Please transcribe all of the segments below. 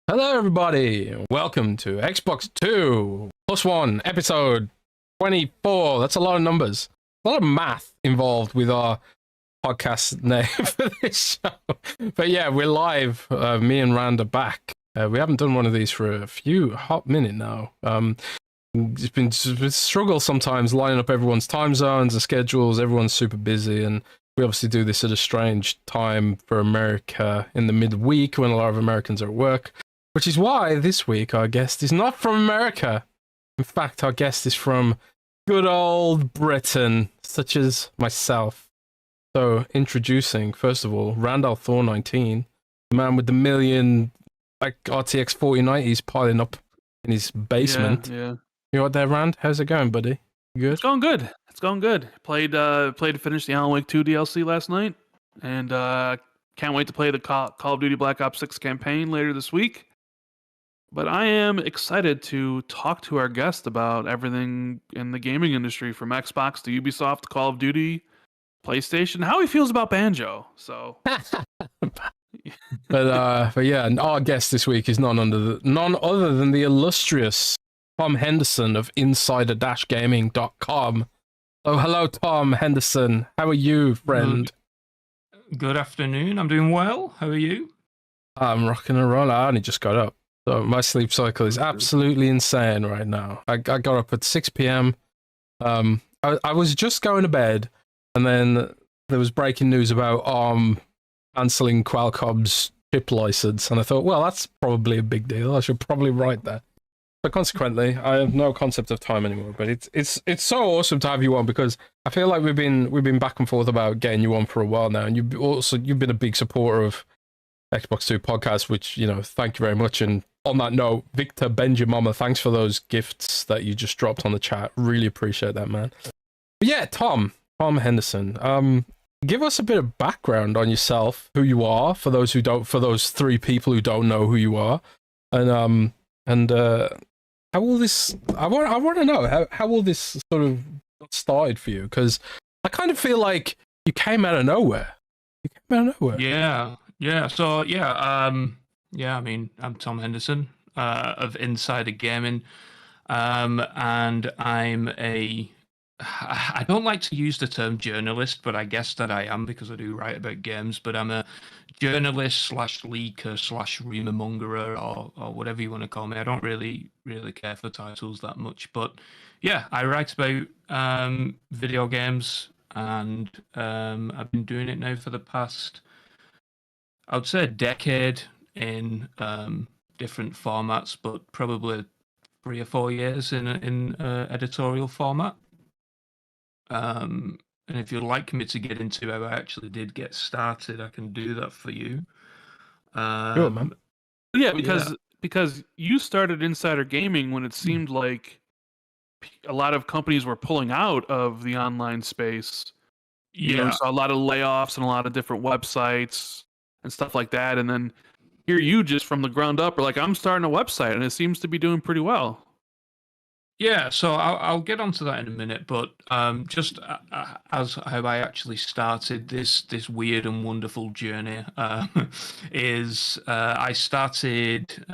Hello, everybody. Welcome to Xbox 2+1 episode 24. That's a lot of numbers. A lot of math involved with our podcast name for this show. But yeah, we're live. Me and Rand are back. We haven't done one of these for a hot minute now. It's been a struggle sometimes lining up everyone's time zones and schedules. Everyone's super busy, and we obviously do this at a strange time for America in the midweek when a lot of Americans are at work. Which is why this week our guest is not from America. In fact, our guest is from good old Britain, such as myself. So, introducing, first of all, Randall Thor 19, the man with the million RTX 4090s piling up in his basement. Yeah. You what there, Rand? How's it going, buddy? You good? It's going good. It's going good. Played to finish the Alan Wake 2 DLC last night, and can't wait to play the Call of Duty Black Ops 6 campaign later this week. But I am excited to talk to our guest about everything in the gaming industry, from Xbox to Ubisoft to Call of Duty, PlayStation, how he feels about Banjo. So, but yeah, and our guest this week is none other than the illustrious Tom Henderson of Insider-Gaming.com. Oh, hello, Tom Henderson. How are you, friend? Good afternoon. I'm doing well. How are you? I'm rocking and rolling. I only just got up. So my sleep cycle is absolutely insane right now. I got up at 6 p.m. I was just going to bed, and then there was breaking news about cancelling Qualcomm's chip license, and I thought, well, that's probably a big deal. I should probably write that. But consequently, I have no concept of time anymore. But it's so awesome to have you on, because I feel like we've been back and forth about getting you on for a while now, and you've been a big supporter of Xbox 2 podcast, which, you know, thank you very much. And on that note, Victor Benjamama, thanks for those gifts that you just dropped on the chat. Really appreciate that, man. But yeah, Tom Henderson, give us a bit of background on yourself, who you are, for those three people who don't know who you are, and how all this. I want to know how all this sort of got started for you, because I kind of feel like you came out of nowhere. Yeah. So I mean, I'm Tom Henderson of Insider Gaming, and I don't like to use the term journalist, but I guess that I am, because I do write about games. But I'm a journalist / leaker / rumor mongerer, or whatever you want to call me. I don't really care for titles that much, but yeah, I write about video games, and I've been doing it now for the past, I would say, a decade in different formats, but probably 3 or 4 years in editorial format. And if you'd like me to get into how I actually did get started, I can do that for you. Sure, man. Yeah, because you started Insider Gaming when it seemed like a lot of companies were pulling out of the online space. You know, saw a lot of layoffs and a lot of different websites and stuff like that. And then here you just from the ground up are like, I'm starting a website, and it seems to be doing pretty well. Yeah, so I'll get onto that in a minute, but just as how I actually started this weird and wonderful journey is I started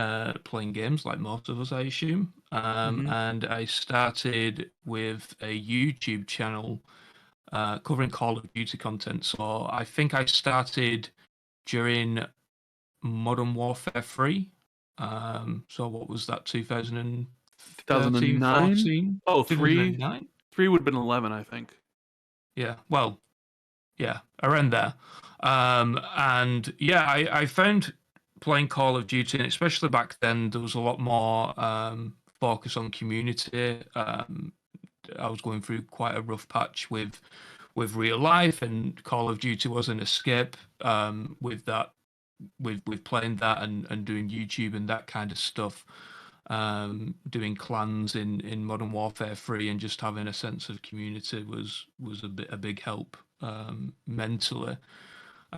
playing games like most of us, I assume, and I started with a YouTube channel covering Call of Duty content. So I think I started during Modern Warfare 3. So what was that, 2009? Oh, 3 2009? 3 would have been 11, I think. Yeah, well, yeah, around there. And yeah, I found playing Call of Duty, and especially back then, there was a lot more focus on community. I was going through quite a rough patch with real life, and Call of Duty was an escape with that, with playing that and doing YouTube and that kind of stuff. Doing clans in Modern Warfare 3 and just having a sense of community was a big help mentally.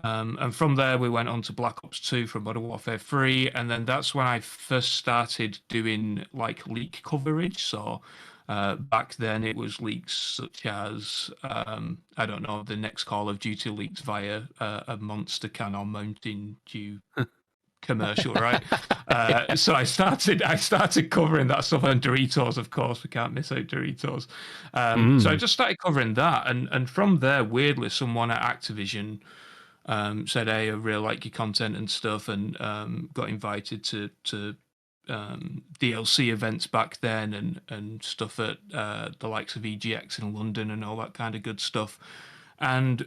And from there we went on to Black Ops 2 from Modern Warfare 3, and then that's when I first started doing like leak coverage. So back then it was leaks such as I don't know, the next Call of Duty leaks via a monster can on Mountain Dew commercial, right? So I started covering that stuff, and Doritos, of course, we can't miss out Doritos. So I just started covering that, and from there, weirdly, someone at Activision said, "Hey, I really like your content and stuff," and got invited to DLC events back then, and stuff at the likes of EGX in London and all that kind of good stuff. And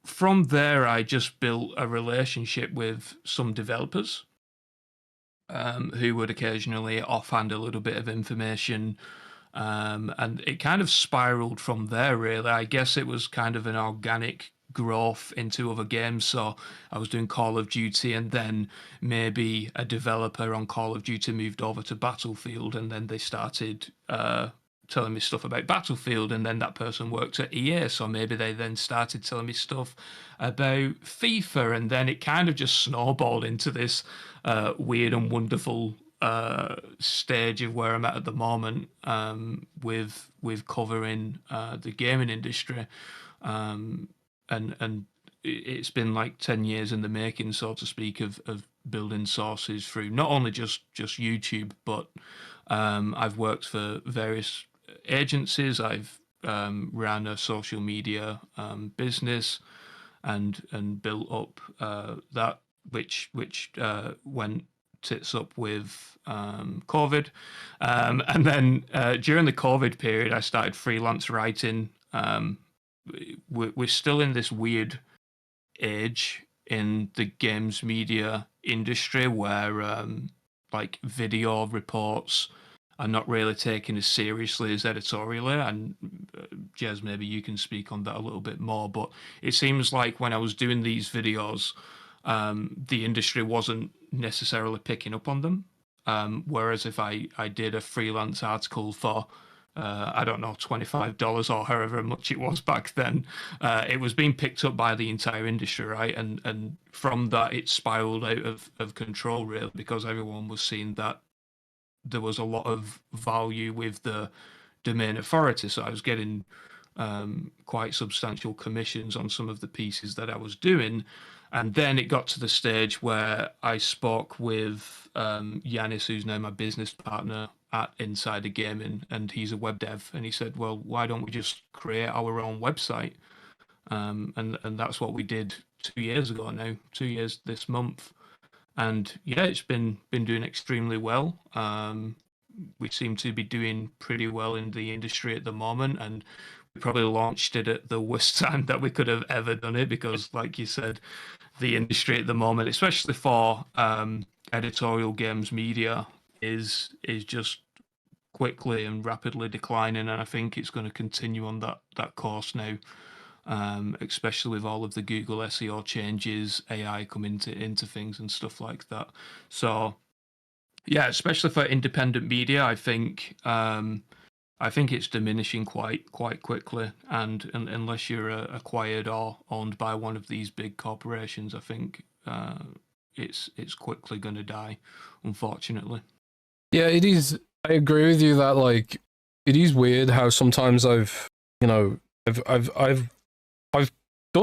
from there, I just built a relationship with some developers who would occasionally offhand a little bit of information. And it kind of spiraled from there, really. I guess it was kind of an organic growth into other games. So I was doing Call of Duty, and then maybe a developer on Call of Duty moved over to Battlefield, and then they started telling me stuff about Battlefield, and then that person worked at EA, so maybe they then started telling me stuff about FIFA, and then it kind of just snowballed into this weird and wonderful stage of where I'm at the moment, with covering the gaming industry, and it's been like 10 years in the making, so to speak, of building sources through not only just YouTube, but I've worked for various agencies. I've ran a social media business and built up that, which went tits up with COVID, and then during the COVID period, I started freelance writing. We're still in this weird age in the games media industry where like video reports are not really taken as seriously as editorially, and Jez, maybe you can speak on that a little bit more, but it seems like when I was doing these videos, the industry wasn't necessarily picking up on them, whereas if I did a freelance article for I don't know, $25 or however much it was back then, it was being picked up by the entire industry, right? And from that, it spiraled out of control, really, because everyone was seeing that there was a lot of value with the domain authority. So I was getting quite substantial commissions on some of the pieces that I was doing. And then it got to the stage where I spoke with Yanis, who's now my business partner at Insider Gaming, and he's a web dev, and he said, well, why don't we just create our own website? And that's what we did 2 years ago now, 2 years this month. And yeah, it's been doing extremely well. We seem to be doing pretty well in the industry at the moment, and we probably launched it at the worst time that we could have ever done it, because like you said, the industry at the moment, especially for editorial games media, is just quickly and rapidly declining, and I think it's going to continue on that course now, especially with all of the Google SEO changes, AI coming into things and stuff like that. So yeah, especially for independent media, I think it's diminishing quite quickly, and unless you're acquired or owned by one of these big corporations, I think it's quickly going to die, unfortunately. Yeah, it is. I agree with you that like it is weird how sometimes I've done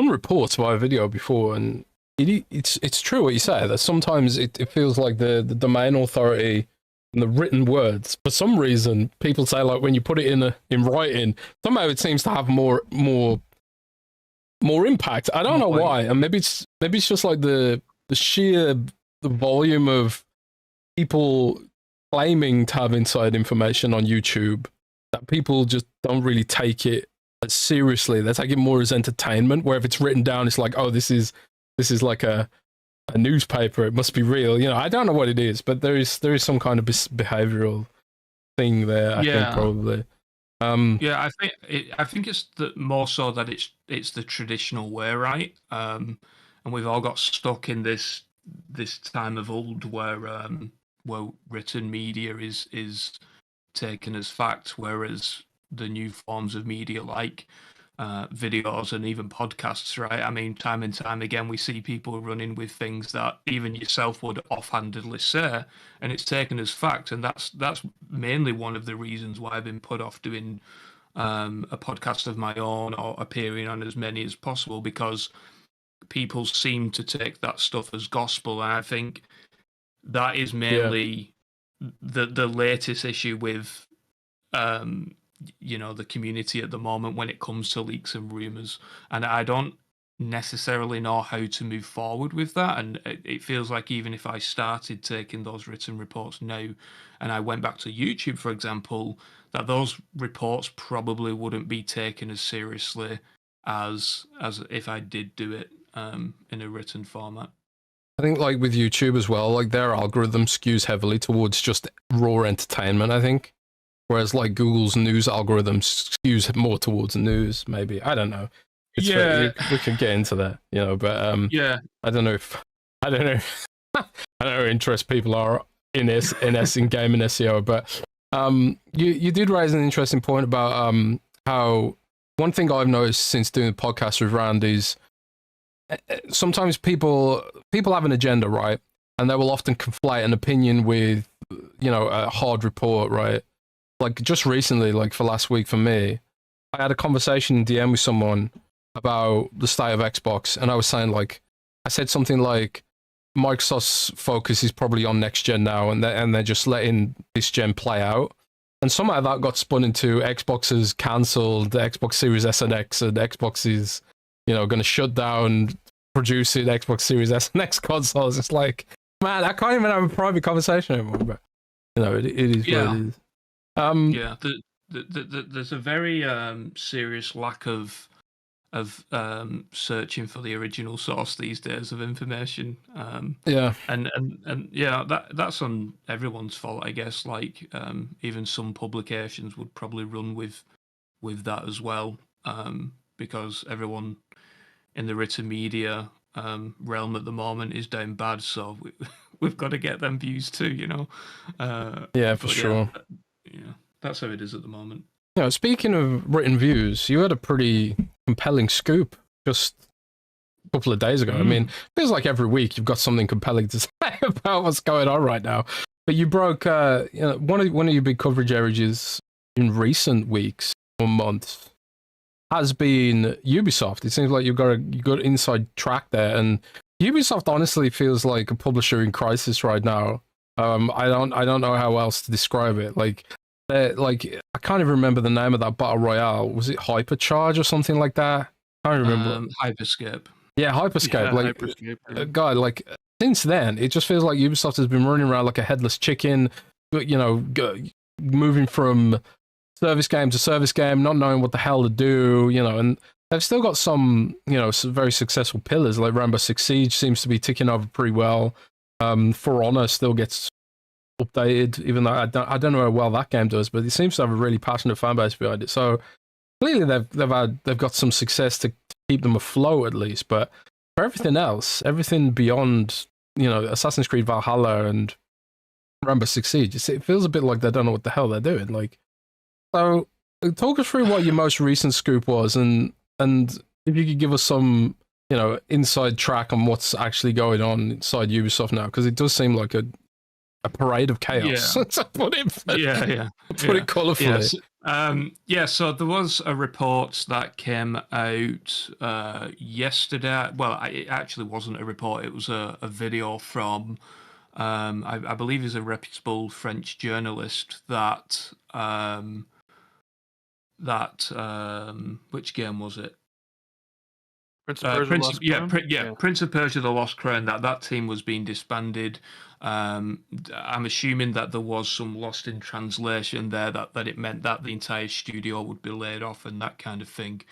reports via video before, and it's true what you say, that sometimes it feels like the domain authority and the written words, for some reason people say, like, when you put it in writing, somehow it seems to have more impact. I don't know why, and maybe it's just like the sheer volume of people claiming to have inside information on YouTube, that people just don't really take it as seriously. They take it more as entertainment, where if it's written down, it's like, oh, this is like a newspaper, it must be real. You know, I don't know what it is, but there is some kind of behavioral thing there, I think, probably. Yeah, I think it's more so that it's the traditional way, right? And we've all got stuck in this time of old where written media is taken as fact, whereas the new forms of media like videos and even podcasts, right? I mean, time and time again, we see people running with things that even yourself would offhandedly say, and it's taken as fact. And that's mainly one of the reasons why I've been put off doing a podcast of my own or appearing on as many as possible, because people seem to take that stuff as gospel. And I think that is mainly the latest issue with the community at the moment when it comes to leaks and rumors, and I don't necessarily know how to move forward with that. And it feels like even if I started taking those written reports now and I went back to YouTube, for example, that those reports probably wouldn't be taken as seriously as if I did do it in a written format. I think like with YouTube as well, like their algorithm skews heavily towards just raw entertainment, I think. Whereas like Google's news algorithm skews more towards news, maybe. I don't know. We could get into that, but I don't know if I don't know I don't know how interested people are in gaming SEO, but you did raise an interesting point about how one thing I've noticed since doing the podcast with Rand is sometimes people have an agenda, right? And they will often conflate an opinion with a hard report, right? Like just recently, like for last week for me, I had a conversation in DM with someone about the state of Xbox, and I was saying I said something like Microsoft's focus is probably on next gen now, and they're just letting this gen play out. And somehow that got spun into Xbox has cancelled the Xbox Series S and X, and Xbox is going to shut down producing Xbox Series S and X consoles. It's like, man, I can't even have a private conversation anymore. But it is what it is. There's a very serious lack of searching for the original source these days of information. And that's on everyone's fault, I guess. Like even some publications would probably run with that as well, because everyone in the written media realm at the moment is down bad. So we've got to get them views too, for sure. That's how it is at the moment. Speaking of written views, you had a pretty compelling scoop just a couple of days ago. I mean, it feels like every week you've got something compelling to say about what's going on right now. But you broke one of your big coverage areas in recent weeks or months has been Ubisoft. It seems like you've got a good inside track there, and Ubisoft honestly feels like a publisher in crisis right now. I don't know how else to describe it. I can't even remember the name of that battle royale. Was it Hypercharge or something like that? I can't remember. Hyperscape. Yeah, Hyperscape. Hyperscape. God, since then, it just feels like Ubisoft has been running around like a headless chicken, moving from service game to service game, not knowing what the hell to do, and they've still got some, some very successful pillars, like Rainbow Six Siege seems to be ticking over pretty well. For Honor still gets updated, even though I don't know how well that game does, but it seems to have a really passionate fan base behind it. So clearly they've got some success to keep them afloat at least. But for everything else, everything beyond Assassin's Creed Valhalla and Rainbow Six Siege, it feels a bit like they don't know what the hell they're doing. So talk us through what your most recent scoop was, and if you could give us some inside track on what's actually going on inside Ubisoft now, because it does seem like a parade of chaos. To put it colourfully. So there was a report that came out yesterday. Well, it actually wasn't a report. It was a video from, I believe is a reputable French journalist that which game was it? Prince of Persia, Prince of Persia: The Lost Crown. That team was being disbanded. I'm assuming that there was some lost in translation there, that it meant that the entire studio would be laid off and that kind of thing.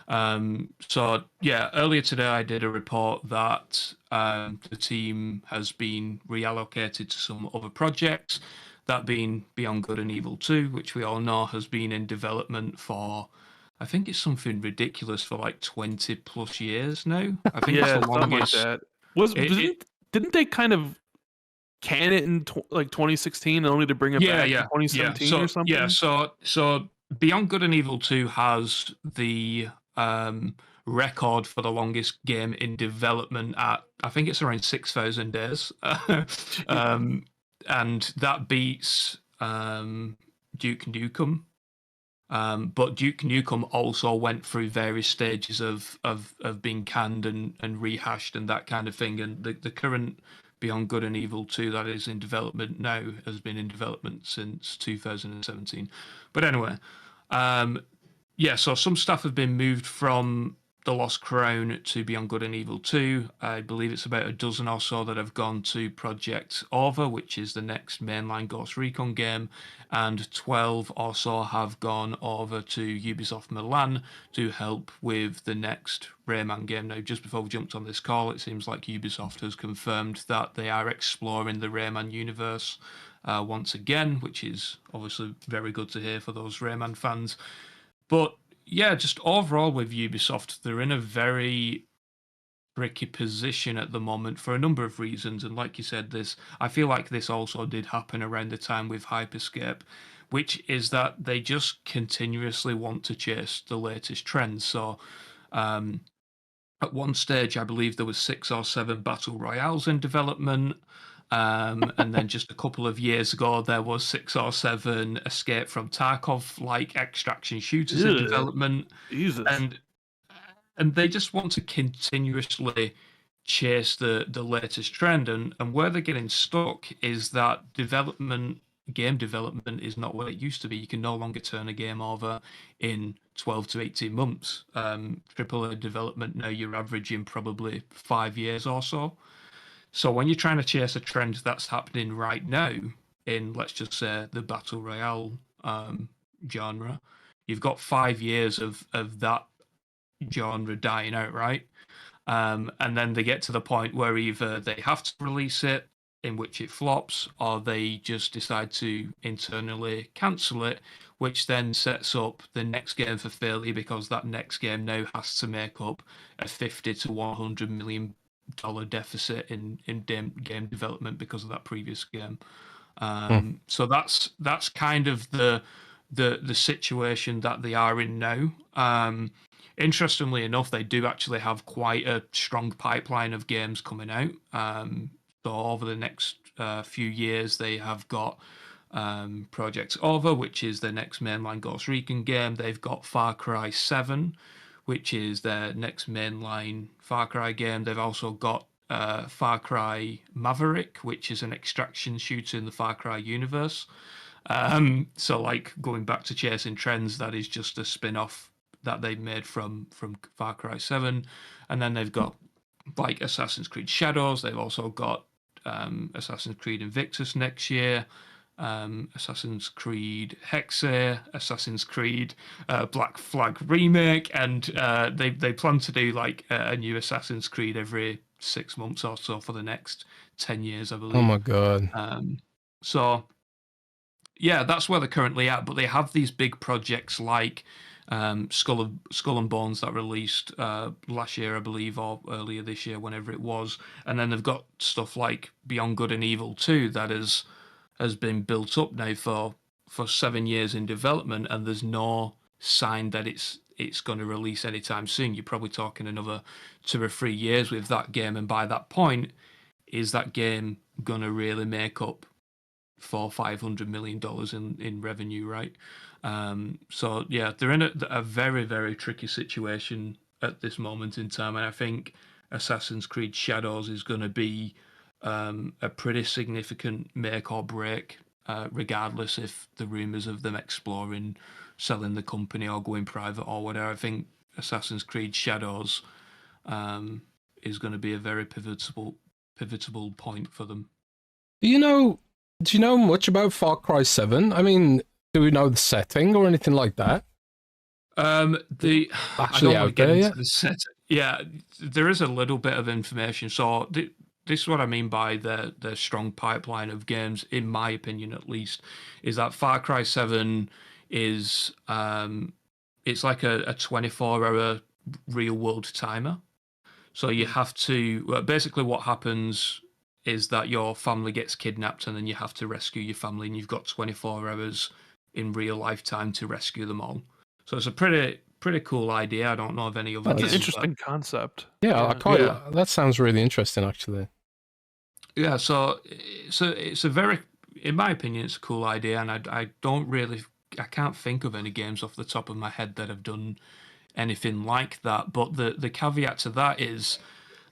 Earlier today I did a report that the team has been reallocated to some other projects, that being Beyond Good and Evil 2, which we all know has been in development for, I think it's something ridiculous, for like 20 plus years now. I think it's the longest. Like that. Didn't they kind of can it in 2016 only to bring it back in 2017 or something? Yeah, so Beyond Good and Evil 2 has the record for the longest game in development at, I think it's around 6,000 days. And that beats Duke Nukem. But Duke Nukem also went through various stages of being canned and rehashed and that kind of thing. And the current Beyond Good and Evil 2 that is in development now has been in development since 2017. But anyway, yeah, so some stuff have been moved from The Lost Crown to Beyond Good and Evil 2. I believe it's about a dozen or so that have gone to Project Orva, which is the next mainline Ghost Recon game, and 12 or so have gone over to Ubisoft Milan to help with the next Rayman game. Now, just before we jumped on this call, it seems like Ubisoft has confirmed that they are exploring the Rayman universe once again, which is obviously very good to hear for those Rayman fans. But yeah, just overall with Ubisoft, they're in a very tricky position at the moment for a number of reasons. And like you said, I feel like this also did happen around the time with Hyperscape, which is that they just continuously want to chase the latest trends. So at one stage, I believe there was 6 or 7 battle royales in development. And then just a couple of years ago, there was 6 or 7 Escape from Tarkov-like extraction shooters in development. Jesus. And they just want to continuously chase the latest trend. And where they're getting stuck is that game development is not what it used to be. You can no longer turn a game over in 12 to 18 months. AAA development now, you're averaging probably 5 years or so. So when you're trying to chase a trend that's happening right now in, let's just say, the Battle Royale genre, you've got 5 years of that genre dying out, right? And then they get to the point where either they have to release it, in which it flops, or they just decide to internally cancel it, which then sets up the next game for failure because that next game now has to make up a $50 to $100 million deficit in game development because of that previous game. So that's kind of the situation that they are in now. Interestingly enough, they do actually have quite a strong pipeline of games coming out. So over the next few years, they have got Project Orva, which is the next mainline Ghost Recon game. They've got Far Cry 7, which is their next mainline Far Cry game. They've also got Far Cry Maverick, which is an extraction shooter in the Far Cry universe. So like going back to chasing trends, that is just a spin-off that they've made from Far Cry 7. And then they've got like Assassin's Creed Shadows. They've also got Assassin's Creed Invictus next year. Assassin's Creed Hexe, Assassin's Creed Black Flag Remake, and they plan to do like a new Assassin's Creed every 6 months or so for the next 10 years, I believe. Oh my god. So yeah, that's where they're currently at, but they have these big projects like Skull and Bones that released last year, I believe, or earlier this year, whenever it was, and then they've got stuff like Beyond Good and Evil 2 that has been built up now for 7 years in development, and there's no sign that it's going to release anytime soon. You're probably talking another 2 or 3 years with that game, and by that point, is that game going to really make up $400-500 million in revenue, right? So yeah, they're in a very, very tricky situation at this moment in time, and I think Assassin's Creed Shadows is going to be a pretty significant make or break, regardless if the rumors of them exploring selling the company or going private or whatever. I think Assassin's Creed Shadows is going to be a very pivotal point for them. Do you know much about Far Cry 7? I mean, do we know the setting or anything like that? Actually out there yet? Yeah, there is a little bit of information. So this is what I mean by the strong pipeline of games, in my opinion at least, is that Far Cry 7 is it's like a 24-hour real world timer. So you have to basically what happens is that your family gets kidnapped and then you have to rescue your family, and you've got 24 hours in real life time to rescue them all. So it's a pretty cool idea. I don't know of any other games. That's an interesting concept. Yeah, that sounds really interesting, actually. Yeah, so it's a very, in my opinion, it's a cool idea, and I can't think of any games off the top of my head that have done anything like that. But the caveat to that is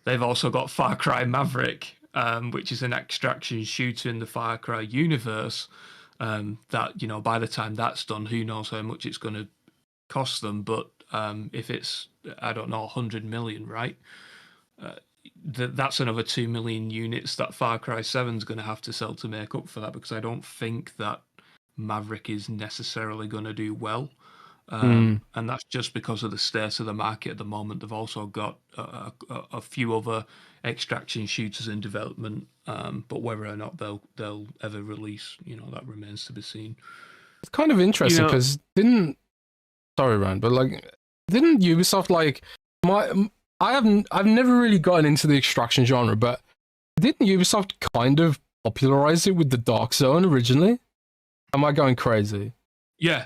they've also got Far Cry Maverick, which is an extraction shooter in the Far Cry universe. That by the time that's done, who knows how much it's going to cost them? But if it's, I don't know, 100 million, right? That's another 2 million units that Far Cry 7 is going to have to sell to make up for that, because I don't think that Maverick is necessarily going to do well. And that's just because of the state of the market at the moment. They've also got a few other extraction shooters in development, but whether or not they'll ever release, that remains to be seen. It's kind of interesting because sorry, Rand, but didn't Ubisoft I've never really gotten into the extraction genre, but didn't Ubisoft kind of popularize it with the Dark Zone originally? Am I going crazy? Yeah.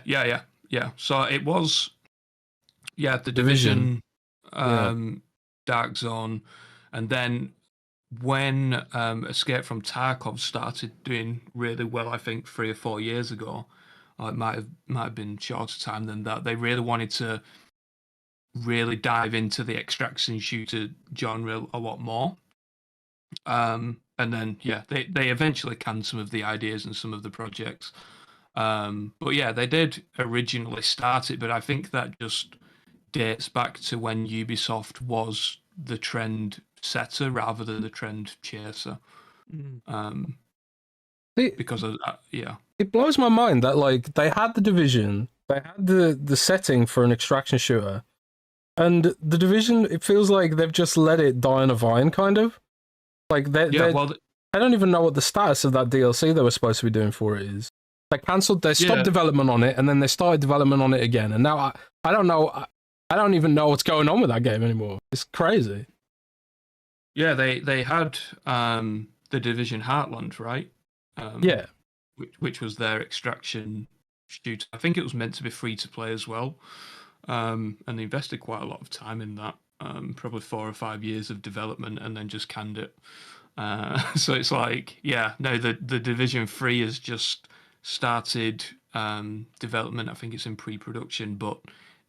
So it was, the Division, Dark Zone, and then when Escape from Tarkov started doing really well, I think 3 or 4 years ago, or it might have been shorter time than that, they really wanted to really dive into the extraction shooter genre a lot more. And then, they eventually canned some of the ideas and some of the projects. But yeah, they did originally start it, but I think that just dates back to when Ubisoft was the trend setter rather than the trend chaser. Because of that, It blows my mind that they had the Division, they had the setting for an extraction shooter, and the Division, it feels like they've just let it die on a vine, kind of. I don't even know what the status of that DLC they were supposed to be doing for it is. They cancelled, they stopped development on it, and then they started development on it again, and now I don't know, I don't even know what's going on with that game anymore. It's crazy. Yeah, they had the Division Heartland, right? Which was their extraction shooter. I think it was meant to be free to play as well. And they invested quite a lot of time in that, probably 4 or 5 years of development, and then just canned it. So it's the Division 3 has just started development. I think it's in pre-production, but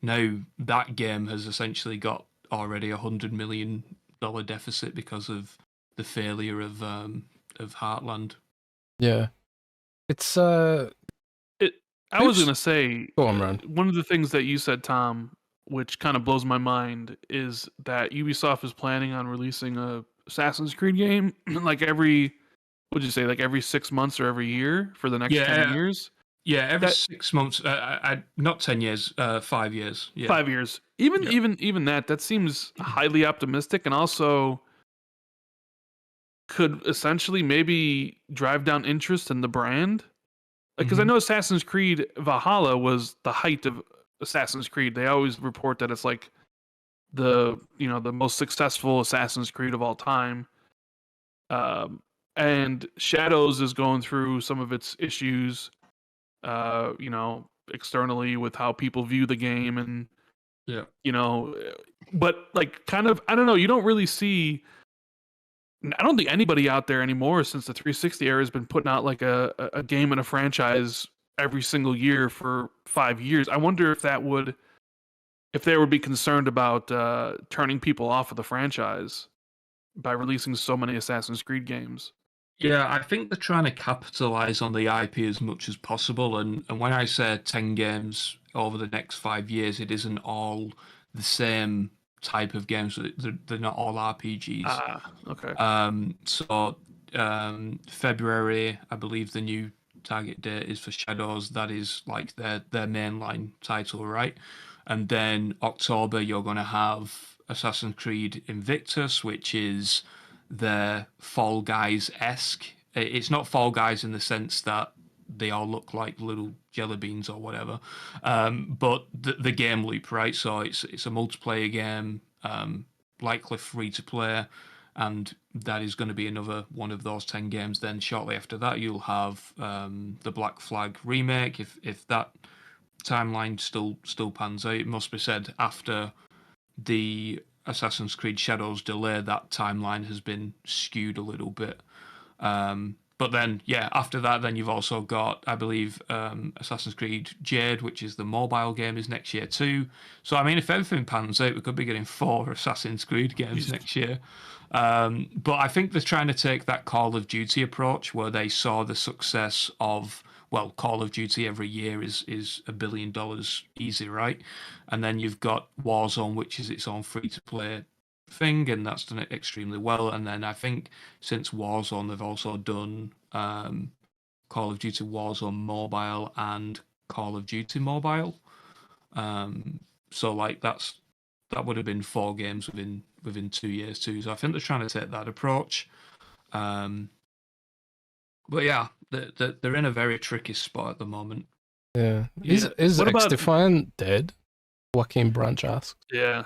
now that game has essentially got already $100 million deficit because of the failure of Heartland. Yeah, it's I was gonna say, go on, Ron. One of the things that you said, Tom, which kind of blows my mind, is that Ubisoft is planning on releasing a Assassin's Creed game every 6 months or every year for the next 10 years. Yeah, every 6 months. Not 10 years. 5 years. Yeah. 5 years. Even that seems highly optimistic, and also could essentially maybe drive down interest in the brand. Because I know Assassin's Creed Valhalla was the height of Assassin's Creed. They always report that it's the most successful Assassin's Creed of all time. And Shadows is going through some of its issues, externally with how people view the game, and but kind of, I don't know, you don't really see. I don't think anybody out there anymore since the 360 era has been putting out a game and a franchise every single year for 5 years. I wonder if they would be concerned about turning people off of the franchise by releasing so many Assassin's Creed games. Yeah, I think they're trying to capitalize on the IP as much as possible. And when I say 10 games over the next 5 years, it isn't all the same type of games. They're not all RPGs. Okay. So February, I believe the new target date is for Shadows. That is their mainline title, right? And then October, you're going to have Assassin's Creed Invictus, which is their Fall Guys-esque. It's not Fall Guys in the sense that they all look like little jelly beans or whatever, but the game loop, right? So it's a multiplayer game, likely free to play, and that is going to be another one of those 10 games. Then shortly after that, you'll have the Black Flag remake. If that timeline still pans out, it must be said after the Assassin's Creed Shadows delay, that timeline has been skewed a little bit. But but then, yeah, after that, then you've also got, I believe, Assassin's Creed Jade, which is the mobile game, is next year too. So, I mean, if everything pans out, we could be getting 4 Assassin's Creed games next year. But I think they're trying to take that Call of Duty approach where they saw the success of, well, Call of Duty every year is $1 billion easy, right? And then you've got Warzone, which is its own free-to-play thing, and that's done it extremely well. And then I think since Warzone, they've also done Call of Duty Warzone Mobile and Call of Duty Mobile. So like that would have been 4 games within 2 years too. So I think they're trying to take that approach. But yeah, they're in a very tricky spot at the moment. Yeah. Yeah. Is What about- X-Defiant dead? Joaquin Branch asked. Yeah.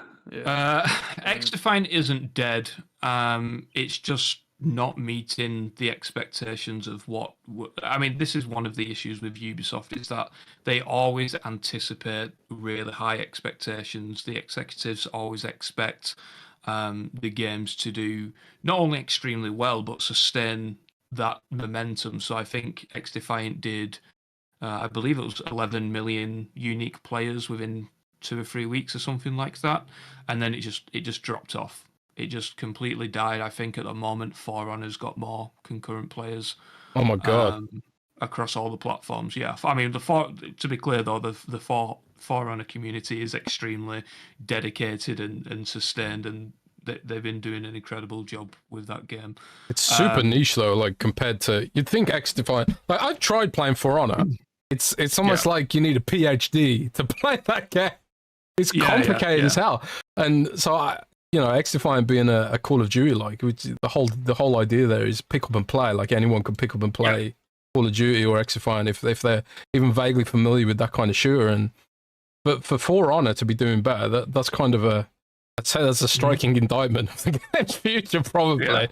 X-Defiant isn't dead. It's just not meeting the expectations of what. I mean, this is one of the issues with Ubisoft, is that they always anticipate really high expectations. The executives always expect the games to do not only extremely well, but sustain that momentum. So I think X-Defiant did, I believe it was 11 million unique players within 2 or 3 weeks or something like that, and then it just dropped off. It just completely died. I think at the moment, For Honor's got more concurrent players. Oh my god. Across all the platforms. Yeah, I mean, to be clear though, the For Honor community is extremely dedicated and sustained, and they've been doing an incredible job with that game. It's super niche though, like compared to, you'd think X-Defiant. Like I've tried playing For Honor. It's almost like you need a PhD to play that game. It's complicated as hell. And so X-Defiant being a Call of Duty, like, which the whole idea there is pick up and play. Like anyone can pick up and play Call of Duty or X-Defiant if they're even vaguely familiar with that kind of shooter. But for Honor to be doing better, that's kind of I'd say that's a striking indictment of the game's future, probably.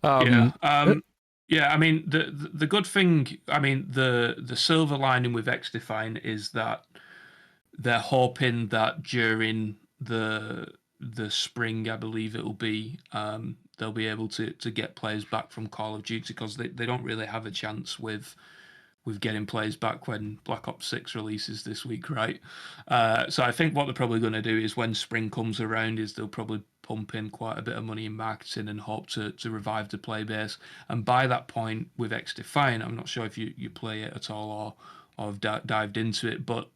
Yeah, I mean the good thing, I mean the silver lining with X-Defiant is that they're hoping that during the spring, I believe it'll be, they'll be able to get players back from Call of Duty, because they don't really have a chance with getting players back when Black Ops 6 releases this week, right? So I think what they're probably going to do is when spring comes around is they'll probably pump in quite a bit of money in marketing and hope to revive the play base. And by that point with X-Defiant, I'm not sure if you play it at all or have dived into it, but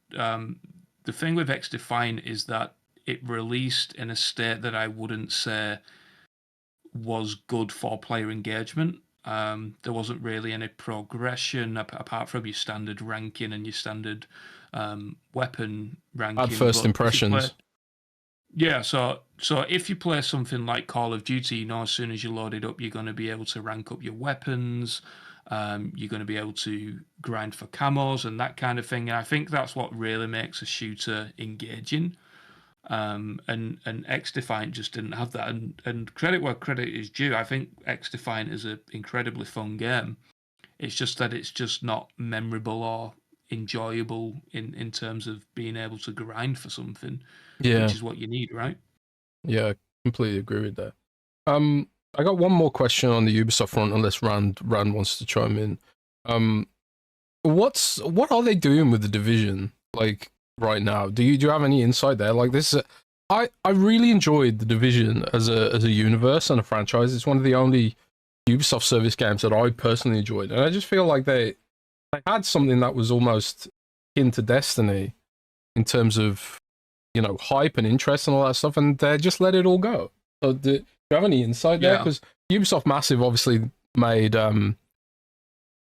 the thing with X-Defiant is that it released in a state that I wouldn't say was good for player engagement. There wasn't really any progression apart from your standard ranking and your standard weapon ranking. Bad first impressions. So if you play something like Call of Duty, as soon as you load it up, you're going to be able to rank up your weapons. You're going to be able to grind for camos and that kind of thing. And I think that's what really makes a shooter engaging. And X-Defiant just didn't have that. And credit where credit is due. I think X-Defiant is an incredibly fun game. It's just that it's just not memorable or enjoyable in terms of being able to grind for something, which is what you need, right? Yeah, I completely agree with that. I got one more question on the Ubisoft front, unless Rand wants to chime in. What are they doing with the Division, like, right now? Do you have any insight there? Like, this is I really enjoyed the Division as a universe and a franchise. It's one of the only Ubisoft service games that I personally enjoyed, and I just feel like they had something that was almost akin to Destiny in terms of hype and interest and all that stuff, and they just let it all go. So do you have any insight there? Because Ubisoft Massive obviously made Star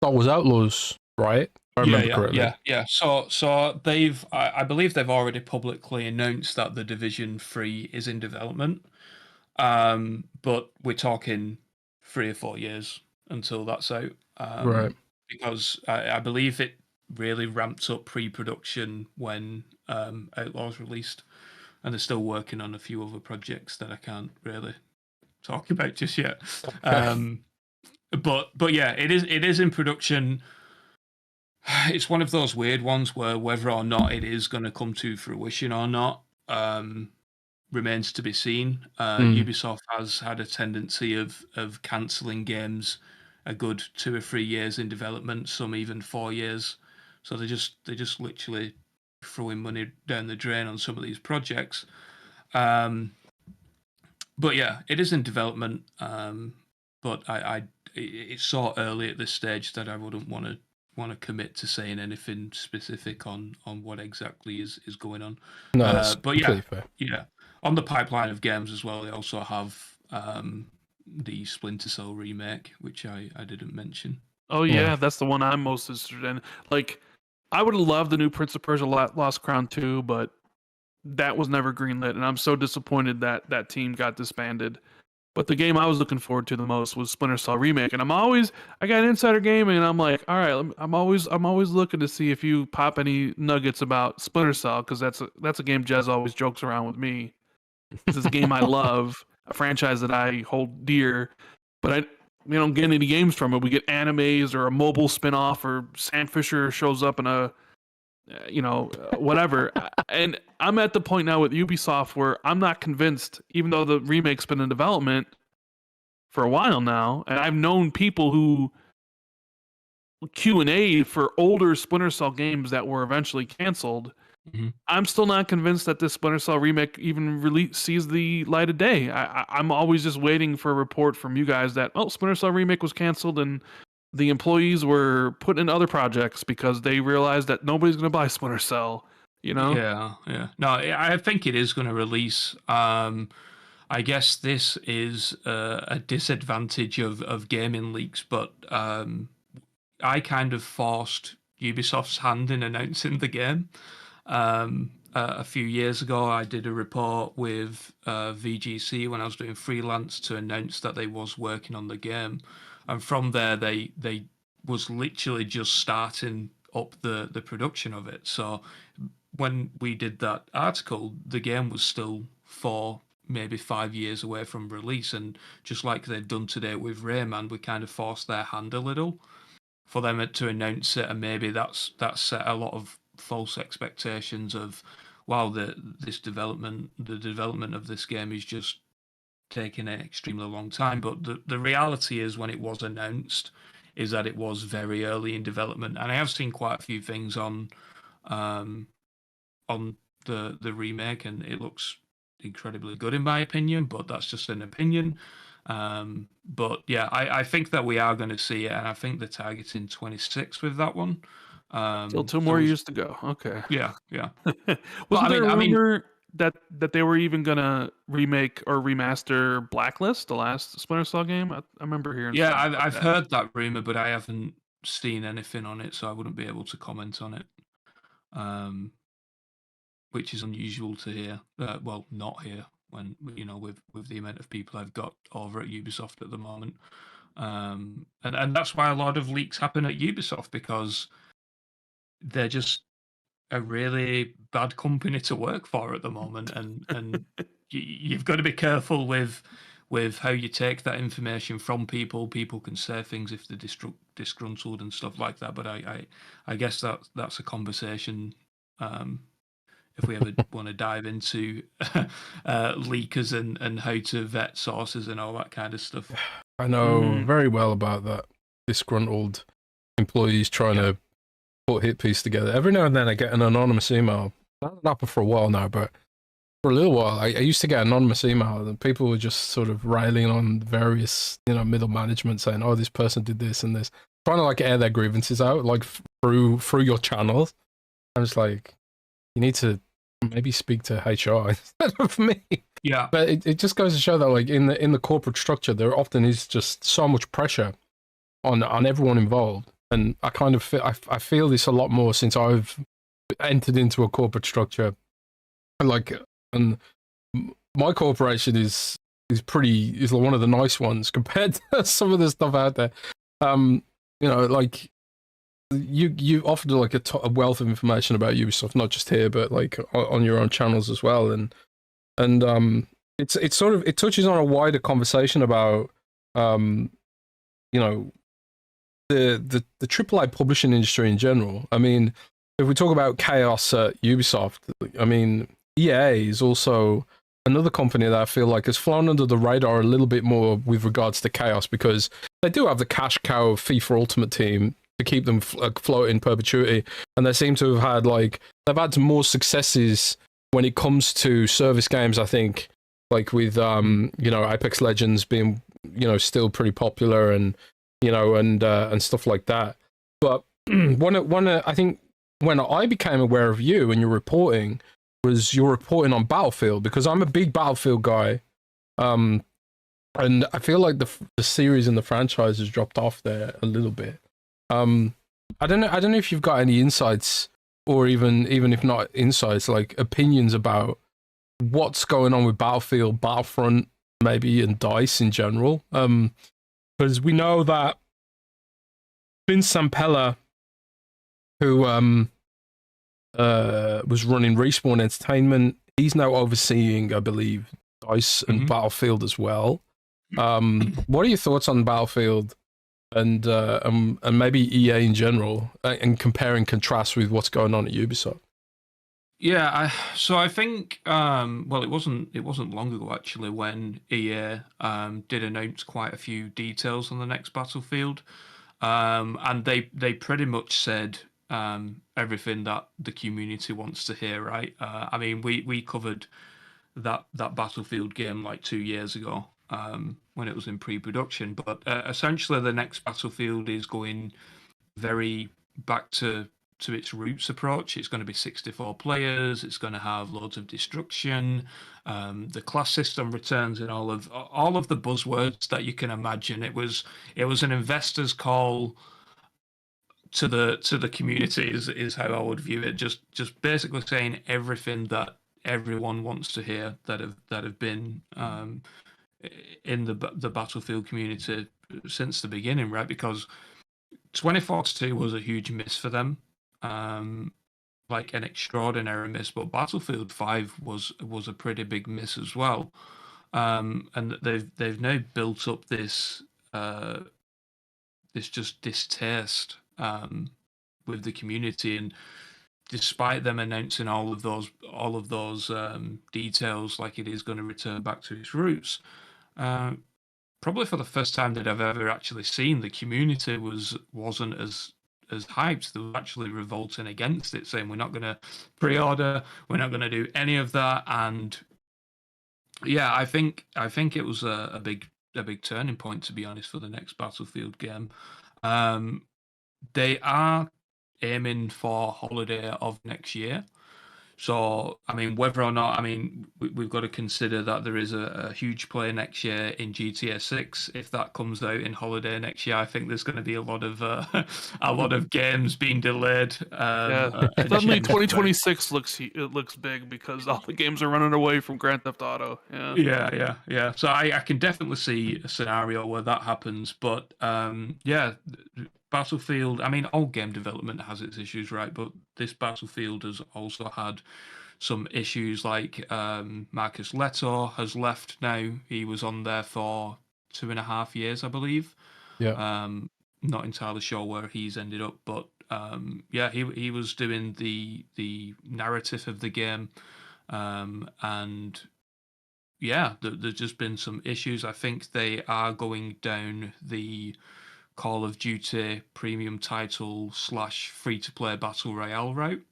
Wars Outlaws, right? If I remember correctly. Yeah. So they've, I believe they've already publicly announced that the Division 3 is in development. But we're talking 3 or 4 years until that's out. Right. Because I believe it really ramped up pre-production when Outlaws released, and they're still working on a few other projects that I can't really talk about just yet. Okay. But yeah, it is in production. It's one of those weird ones where whether or not it is going to come to fruition or not remains to be seen. Ubisoft has had a tendency of cancelling games a good 2 or 3 years in development, some even 4 years. So they just literally throwing money down the drain on some of these projects. But yeah, it is in development. But it's so early at this stage that I wouldn't want to commit to saying anything specific on what exactly is going on. No, that's but yeah, fair. yeah, on the pipeline of games as well, they also have the Splinter Cell remake, which I didn't mention. Oh yeah, that's the one I'm most interested in. Like, I would have loved the new Prince of Persia Lost Crown 2, but that was never greenlit, and I'm so disappointed that that team got disbanded. But the game I was looking forward to the most was Splinter Cell Remake, and I got Insider Gaming, and I'm like, all right, I'm always looking to see if you pop any nuggets about Splinter Cell, because that's a game Jez always jokes around with me. This is a game I love, a franchise that I hold dear, but we don't get any games from it. We get animes or a mobile spin-off, or Sam Fisher shows up in a whatever. And I'm at the point now with Ubisoft where I'm not convinced, even though the remake's been in development for a while now, and I've known people who Q&A for older Splinter Cell games that were eventually canceled. Mm-hmm. I'm still not convinced that this Splinter Cell remake even sees the light of day. I'm always just waiting for a report from you guys that, Splinter Cell remake was canceled and the employees were put in other projects because they realized that nobody's going to buy Splinter Cell, Yeah. No, I think it is going to release. I guess this is a disadvantage of gaming leaks, but I kind of forced Ubisoft's hand in announcing the game. A few years ago, I did a report with VGC when I was doing freelance to announce that they was working on the game. And from there, they was literally just starting up the production of it. So when we did that article, the game was still 4, maybe 5 years away from release. And just like they've done today with Rayman, we kind of forced their hand a little for them to announce it. And maybe that's set a lot of false expectations of, wow, the development of this game is just taking an extremely long time. But the reality is, when it was announced, is that it was very early in development. And I have seen quite a few things on the remake, and it looks incredibly good in my opinion, but that's just an opinion. But yeah, I think that we are going to see it, and I think they're targeting 26 with that one. Still 2 more years to go. Okay. Yeah. Wasn't there a rumor that they were even gonna remake or remaster Blacklist, the last Splinter Cell game? I remember hearing. Yeah, I've heard that rumor, but I haven't seen anything on it, so I wouldn't be able to comment on it. Which is unusual to hear. Well, not hear when with the amount of people I've got over at Ubisoft at the moment. And that's why a lot of leaks happen at Ubisoft, because they're just a really bad company to work for at the moment, and you've got to be careful with how you take that information from people. People can say things if they're disgruntled and stuff like that. But I guess that's a conversation if we ever want to dive into leakers and how to vet sources and all that kind of stuff. I know very well about that. Disgruntled employees trying to put hit piece together. Every now and then I get an anonymous email. That's happened for a while now, but for a little while I used to get anonymous email, and people were just sort of railing on various middle management, saying, "Oh, this person did this and this," trying to like air their grievances out like through your channels. I'm just like, you need to maybe speak to HR instead of me. Yeah, but it just goes to show that like in the corporate structure, there often is just so much pressure on everyone involved. And I kind of feel I feel this a lot more since I've entered into a corporate structure. And my corporation is one of the nice ones compared to some of the stuff out there. Like you offered like a wealth of information about Ubisoft, not just here, but like on your own channels as well. And it's sort of, it touches on a wider conversation about the AAA publishing industry in general. I mean, if we talk about chaos at Ubisoft, I mean, EA is also another company that I feel like has flown under the radar a little bit more with regards to chaos, because they do have the cash cow of FIFA Ultimate Team to keep them afloat in perpetuity, and they seem to have had they've had more successes when it comes to service games. I think with Apex Legends being still pretty popular, and and stuff like that. But I think when I became aware of you and your reporting was your reporting on Battlefield, because I'm a big Battlefield guy, and I feel like the series and the franchise has dropped off there a little bit. I don't know if you've got any insights, or even if not insights, like opinions about what's going on with Battlefield, Battlefront, maybe, and DICE in general. Because we know that Vince Zampella, who was running Respawn Entertainment, he's now overseeing, I believe, DICE and Battlefield as well. What are your thoughts on Battlefield and maybe EA in general, and compare and contrast with what's going on at Ubisoft? Yeah, so I think it wasn't long ago actually when EA did announce quite a few details on the next Battlefield, and they pretty much said everything that the community wants to hear, right? I mean, we covered that Battlefield game like 2 years ago when it was in pre-production, but essentially the next Battlefield is going very back to its roots approach. It's going to be 64 players. It's going to have loads of destruction. The class system returns in all of the buzzwords that you can imagine. It was an investor's call to the community is how I would view it. Just basically saying everything that everyone wants to hear that have been in the Battlefield community since the beginning, right? Because 2042 was a huge miss for them. Like an extraordinary miss, but Battlefield 5 was a pretty big miss as well. And they've now built up this just distaste with the community, and despite them announcing all of those details, like it is going to return back to its roots, probably for the first time that I've ever actually seen, the community wasn't as hyped. They were actually revolting against it, saying we're not going to pre-order, we're not going to do any of that. And yeah, I think it was a big turning point, to be honest, for the next Battlefield game. They are aiming for holiday of next year. So, I mean, whether or not, we've got to consider that there is a huge play next year in GTA 6. If that comes out in holiday next year, I think there's going to be a lot of games being delayed. Suddenly 2026 looks big because all the games are running away from Grand Theft Auto. Yeah. So I can definitely see a scenario where that happens. But Battlefield, all game development has its issues, right? But this Battlefield has also had some issues, like Marcus Leto has left now. He was on there for 2.5 years, I believe. Yeah. Not entirely sure where he's ended up, but he was doing the narrative of the game, and there's just been some issues. I think they are going down the Call of Duty premium title / free-to-play battle royale route.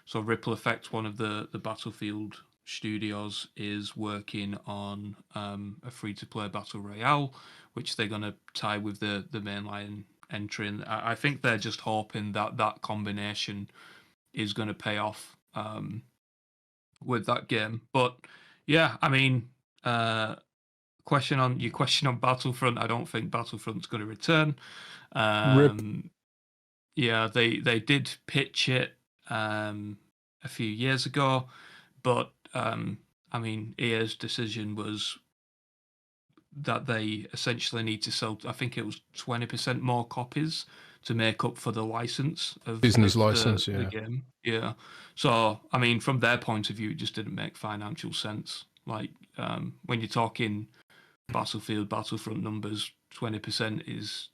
So Ripple Effect, one of the Battlefield studios, is working on a free-to-play battle royale, which they're going to tie with the mainline entry. And I think they're just hoping that combination is going to pay off with that game. But yeah, question on Battlefront, I don't think Battlefront's going to return. Rip. Yeah, they did pitch it a few years ago, but EA's decision was that they essentially need to sell, I think it was 20% more copies to make up for the license of business license, the game. Yeah. So from their point of view, it just didn't make financial sense. Like when you're talking Battlefield, Battlefront numbers, 20% is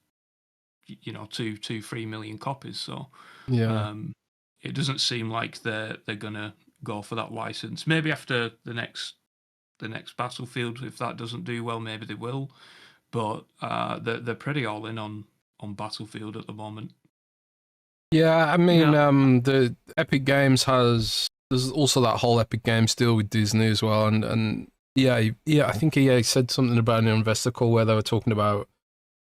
2-3 million copies. So it doesn't seem like they're gonna go for that license. Maybe after the next next Battlefield. If that doesn't do well, maybe they will. But they're pretty all in on Battlefield at the moment. Yeah, I mean, Yeah. the Epic Games there's also that whole Epic Games deal with Disney as well, and yeah, I think EA said something about an investor call where they were talking about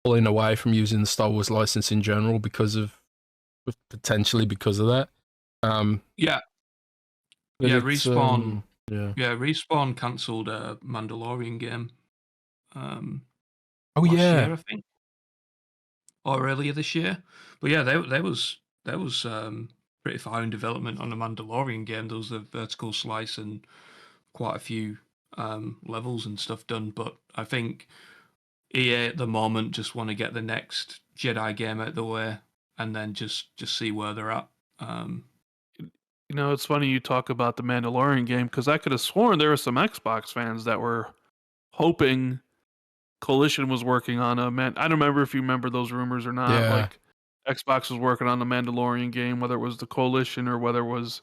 pulling away from using the Star Wars license in general potentially because of that. Yeah, but yeah. it's, Respawn, yeah. Respawn cancelled a Mandalorian game. Oh Last yeah, year, I think, or earlier this year. But yeah, there was pretty far in development on the Mandalorian game. There was a vertical slice and quite a few levels and stuff done. But I think EA at the moment just want to get the next Jedi game out of the way and then just see where they're at. You know, it's funny you talk about the Mandalorian game because I could have sworn there were some Xbox fans that were hoping Coalition was working on a man. I don't remember if you remember those rumors or not. yeah. Like Xbox was working on the Mandalorian game, whether it was the Coalition or whether it was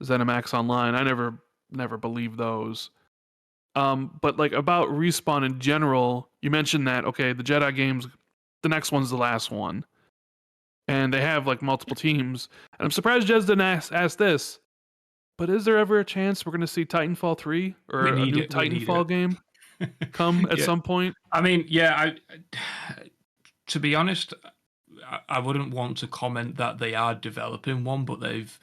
ZeniMax Online. I never believed those. But like about Respawn in general, you mentioned that okay, the Jedi games, the next one's the last one, and they have like multiple teams. And I'm surprised Jez didn't ask this. But is there ever a chance we're going to see Titanfall 3 or We a need new it. We need Titanfall it. game come at Yeah. some point? I mean, yeah. To be honest, I wouldn't want to comment that they are developing one, but they've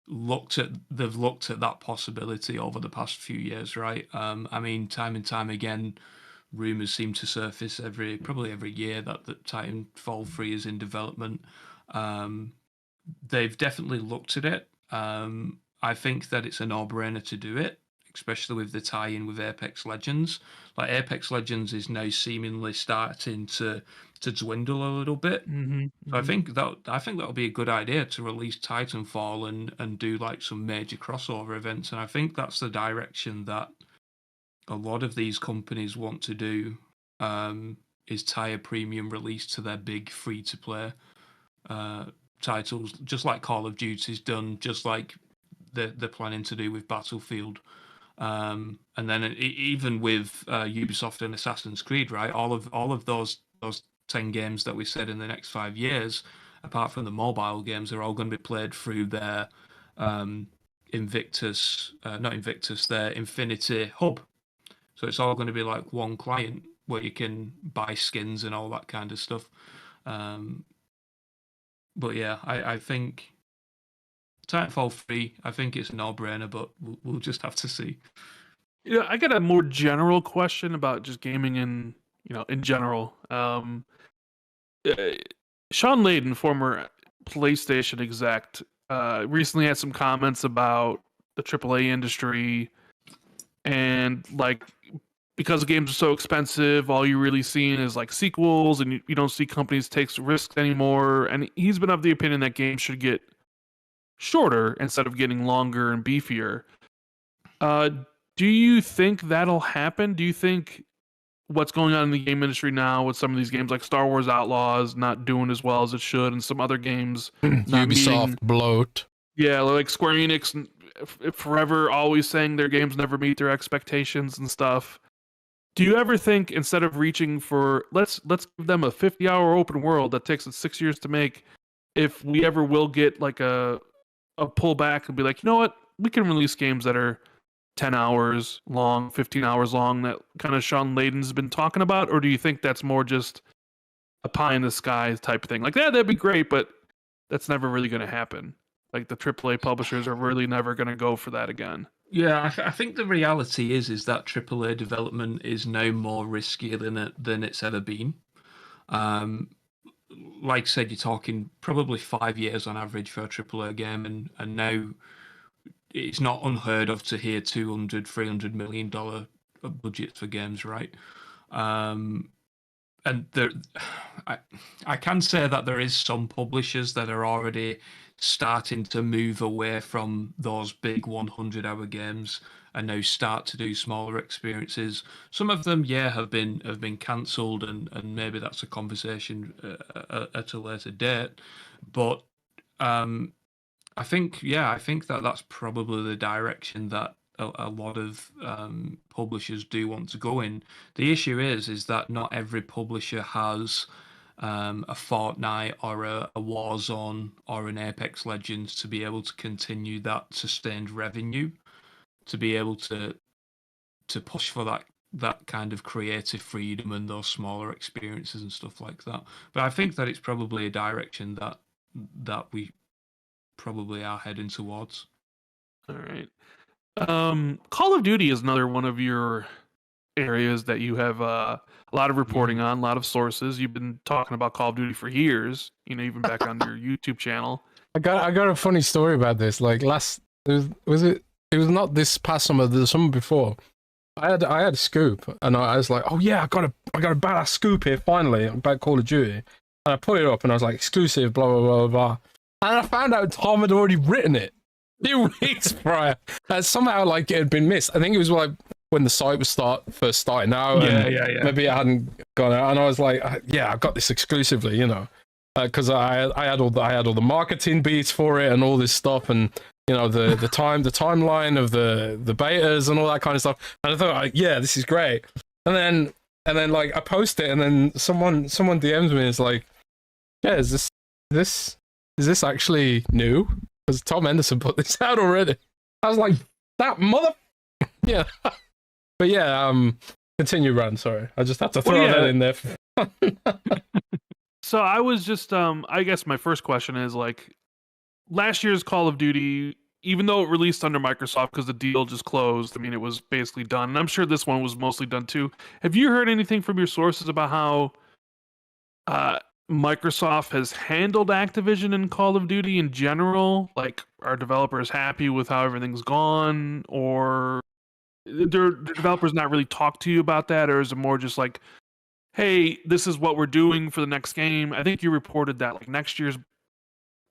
looked at that possibility over the past few years, right? I mean, time and time again, rumors seem to surface probably every year that Titanfall 3 is in development. They've definitely looked at it. I think that it's a no-brainer to do it, especially with the tie-in with Apex Legends. Like Apex Legends is now seemingly starting to dwindle a little bit. Mm-hmm, So I think that'll be a good idea to release Titanfall and do like some major crossover events. And I think that's the direction that a lot of these companies want to do. Is tie a premium release to their big free-to-play titles, just like Call of Duty's done, just like they're planning to do with Battlefield. And then even with Ubisoft and Assassin's Creed, right? All of those 10 games that we said in the next 5 years, apart from the mobile games, are all going to be played through their not Invictus, their Infinity Hub. So it's all going to be like one client where you can buy skins and all that kind of stuff. But yeah, I think Titanfall 3, I think it's a no-brainer, but we'll just have to see. Yeah, I got a more general question about just gaming in general. Sean Layden, former PlayStation exec, recently had some comments about the AAA industry and like because games are so expensive, all you're really seeing is like sequels, and you don't see companies take risks anymore. And he's been of the opinion that games should get shorter instead of getting longer and beefier. Do you think that'll happen? Do you think what's going on in the game industry now with some of these games like Star Wars Outlaws not doing as well as it should, and some other games not Ubisoft bloat. Yeah, like Square Enix forever always saying their games never meet their expectations and stuff. Do you ever think instead of reaching for let's give them a 50-hour open world that takes us 6 years to make, if we ever will get like a pullback and be like, you know what, we can release games that are 10 hours long, 15 hours long, that kind of Sean Layden's been talking about? Or do you think that's more just a pie in the sky type of thing? Like, yeah, that'd be great, but that's never really going to happen. Like the AAA publishers are really never going to go for that again. Yeah, I think the reality is that AAA development is now more riskier than it's ever been. Like I said, you're talking probably 5 years on average for a AAA game, and now it's not unheard of to hear $200-300 million budgets for games, right? And there, I can say that there is some publishers that are already starting to move away from those big 100-hour games and now start to do smaller experiences. Some of them, yeah, have been cancelled, and maybe that's a conversation at a later date. But I think that that's probably the direction that a lot of publishers do want to go in. The issue is that not every publisher has a Fortnite or a Warzone or an Apex Legends to be able to continue that sustained revenue, to be able to push for that kind of creative freedom and those smaller experiences and stuff like that. But I think that it's probably a direction that we probably are heading towards. All right. Call of Duty is another one of your areas that you have a lot of reporting on, a lot of sources. You've been talking about Call of Duty for years, even back on your YouTube channel. I got a funny story about this. Like it was not this past summer, the summer before. I had a scoop, and I was like, oh yeah, I got a badass scoop here finally about Call of Duty, and I put it up, and I was like, exclusive, blah blah blah blah, and I found out Tom had already written it a few weeks prior, and somehow like it had been missed. I think it was like when the site was first starting out, and maybe it hadn't gone out, and I was like, yeah, I got this exclusively, because I had all the marketing beats for it and all this stuff, and the timeline of the betas and all that kind of stuff. And I thought, yeah, this is great. And then like I post it, and then someone DMs me and is like, yeah, is this actually new? Because Tom Henderson put this out already. I was like, that mother. Yeah. But yeah, continue, Rand. Sorry, I just had to throw that in there. So I was just, I guess my first question is like, last year's Call of Duty, even though it released under Microsoft because the deal just closed, I mean, it was basically done. And I'm sure this one was mostly done too. Have you heard anything from your sources about how Microsoft has handled Activision and Call of Duty in general? Like, are developers happy with how everything's gone? Or do developers not really talk to you about that? Or is it more just like, hey, this is what we're doing for the next game? I think you reported that like next year's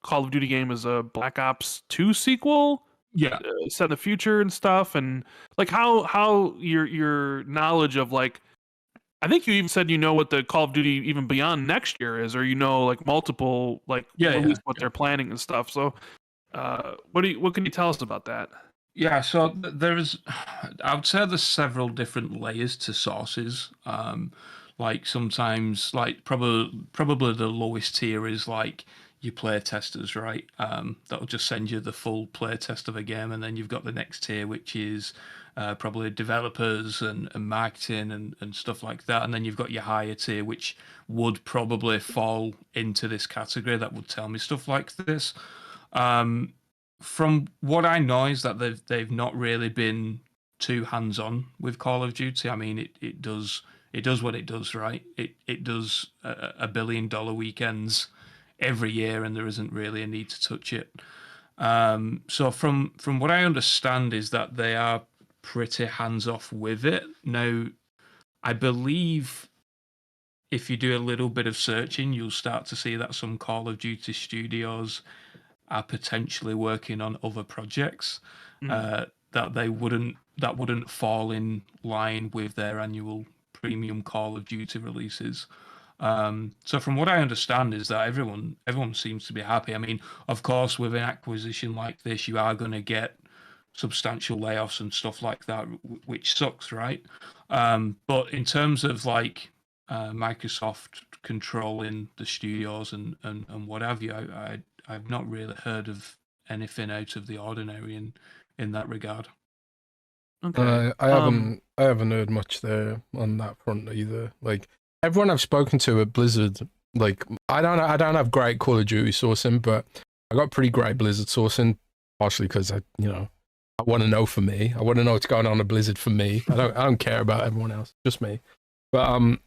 Call of Duty game is a Black Ops 2 sequel, set in the future and stuff, and like how your knowledge of like, I think you even said what the Call of Duty even beyond next year is, or like multiple like what they're planning and stuff. So, what can you tell us about that? Yeah, so I would say there's several different layers to sources. Like sometimes, like probably the lowest tier is like your play testers, right? That'll just send you the full play test of a game, and then you've got the next tier, which is probably developers and marketing and stuff like that, and then you've got your higher tier, which would probably fall into this category that would tell me stuff like this. From what I know is that they've not really been too hands-on with Call of Duty. I mean, it does what it does, right? It does $1 billion weekends every year, and there isn't really a need to touch it. So from what I understand is that they are pretty hands-off with it. Now, I believe if you do a little bit of searching, you'll start to see that some Call of Duty studios are potentially working on other projects that wouldn't fall in line with their annual premium Call of Duty releases. So from what I understand is that everyone seems to be happy. I mean, of course, with an acquisition like this, you are going to get substantial layoffs and stuff like that, which sucks, right? But in terms of like Microsoft controlling the studios and what have you, I've not really heard of anything out of the ordinary in that regard. Okay. I haven't heard much there on that front either. Like everyone I've spoken to at Blizzard, like I don't have great Call of Duty sourcing, but I got pretty great Blizzard sourcing, partially because I want to know for me. I want to know what's going on at Blizzard for me. I don't care about everyone else, just me. But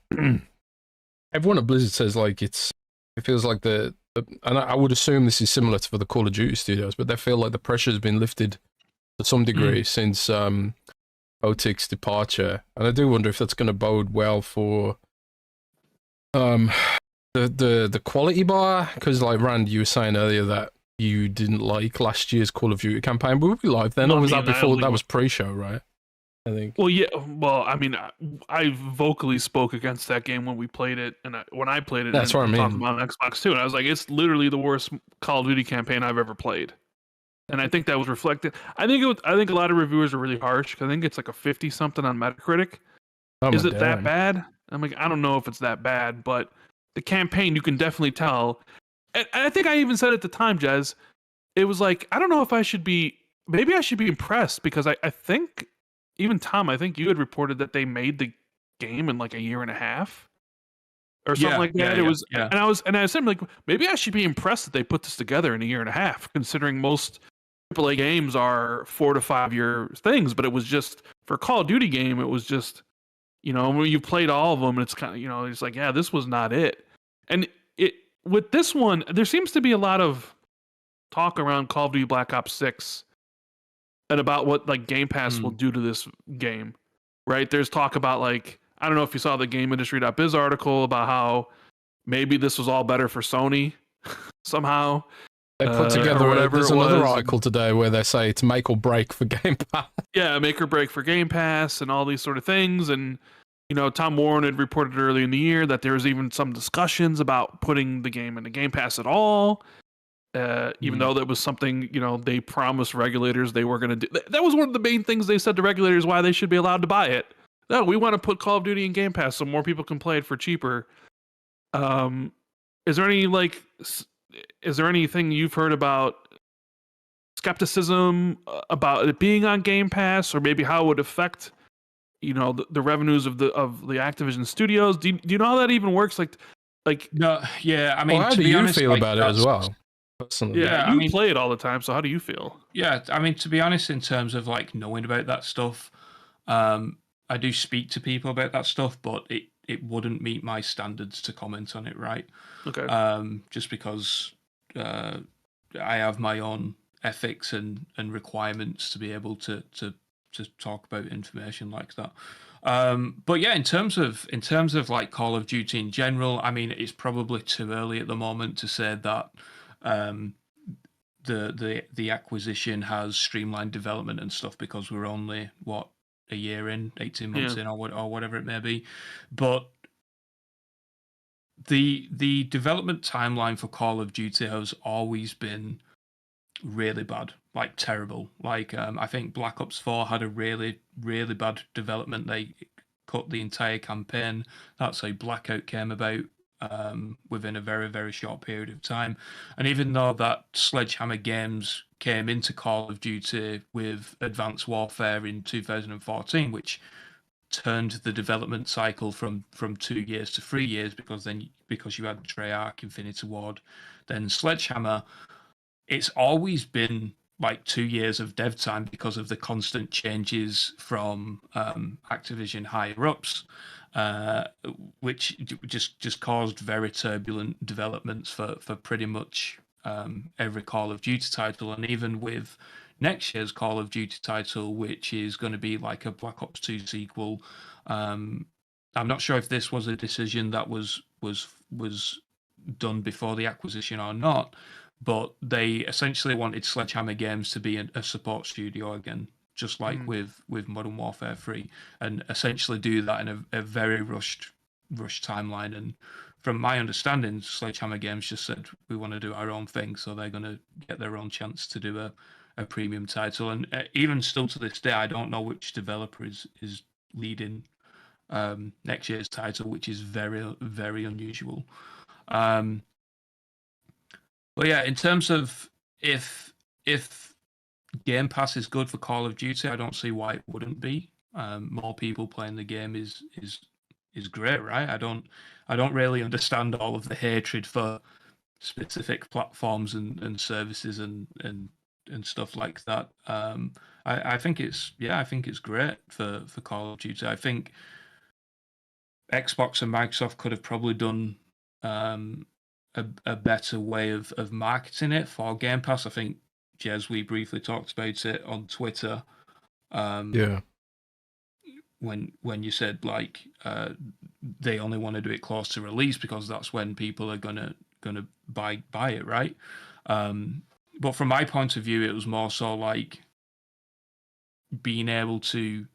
everyone at Blizzard says like it feels like and I would assume this is similar for the Call of Duty studios, but they feel like the pressure has been lifted to some degree since Otik's departure, and I do wonder if that's going to bode well for the quality bar, because like Rand, you were saying earlier that you didn't like last year's Call of Duty campaign. Were we live then, or was that before? That was pre-show, right? I think. Well, yeah. Well, I mean, I vocally spoke against that game when we played it, and when I played it, that's what I mean. Talking about Xbox too, and I was like, it's literally the worst Call of Duty campaign I've ever played. and I think that was reflected. I think a lot of reviewers are really harsh. 'Cause I think it's like a 50 something on Metacritic. Oh Is my it that damn. bad? I'm like, I don't know if it's that bad, but the campaign, you can definitely tell. And I think I even said at the time, Jez, it was like, I don't know if I should be, maybe I should be impressed because I think, even Tom, I think you had reported that they made the game in like a year and a half or something like that. It was, yeah. and I said, like, maybe I should be impressed that they put this together in a year and a half, considering most AAA games are 4 to 5 year things. But it was just for a Call of Duty game, it was just, when you've played all of them, it's kind of, it's like, yeah, this was not it. And it with this one, there seems to be a lot of talk around Call of Duty Black Ops 6 and about what like Game Pass will do to this game, right? There's talk about like, I don't know if you saw the GameIndustry.biz article about how maybe this was all better for Sony somehow. They put or together, whatever there's it another was. article today where they say it's make or break for Game Pass. Yeah, make or break for Game Pass and all these sort of things. And, Tom Warren had reported early in the year that there was even some discussions about putting the game into Game Pass at all. Even though that was something, they promised regulators they were going to do. That was one of the main things they said to regulators why they should be allowed to buy it. No, we want to put Call of Duty in Game Pass so more people can play it for cheaper. Is there anything you've heard about skepticism about it being on Game Pass, or maybe how it would affect, the revenues of the Activision studios? Do you know how that even works? Like No, yeah. I mean, Well, how to do be you honest, feel like, about it as that's- well? Personally. yeah, you play it all the time, so how do you feel? Yeah, I mean, to be honest, in terms of like knowing about that stuff, I do speak to people about that stuff, but it wouldn't meet my standards to comment on it, right? Okay. Just because I have my own ethics and requirements to be able to talk about information like that. But yeah, in terms of like Call of Duty in general, I mean, it's probably too early at the moment to say that the acquisition has streamlined development and stuff, because we're only a year in, 18 months in, or whatever it may be. But the development timeline for Call of Duty has always been really bad, like terrible. Like I think Black Ops 4 had a really, really bad development. They cut the entire campaign. That's how Blackout came about, within a very, very short period of time. And even though that Sledgehammer Games came into Call of Duty with Advanced Warfare in 2014, which turned the development cycle from 2 years to 3 years, because you had Treyarch, Infinity Ward, then Sledgehammer, it's always been like 2 years of dev time because of the constant changes from Activision higher ups, which just caused very turbulent developments for pretty much every Call of Duty title. And even with next year's Call of Duty title, which is going to be like a Black Ops 2 sequel, I'm not sure if this was a decision that was done before the acquisition or not, but they essentially wanted Sledgehammer Games to be a support studio again, just like with Modern Warfare 3, and essentially do that in a very rushed timeline. And from my understanding, Sledgehammer Games just said, we want to do our own thing, so they're going to get their own chance to do a premium title. And even still to this day, I don't know which developer is leading next year's title, which is very, very unusual. But yeah, in terms of if Game Pass is good for Call of Duty, I don't see why it wouldn't be. More people playing the game is great, right? I don't really understand all of the hatred for specific platforms and services and stuff like that. I think it's great for Call of Duty. I think Xbox and Microsoft could have probably done a better way of marketing it for Game Pass. I think, Jez, we briefly talked about it on Twitter. Yeah. When you said like they only want to do it close to release because that's when people are gonna buy it, right? But from my point of view, it was more so like being able to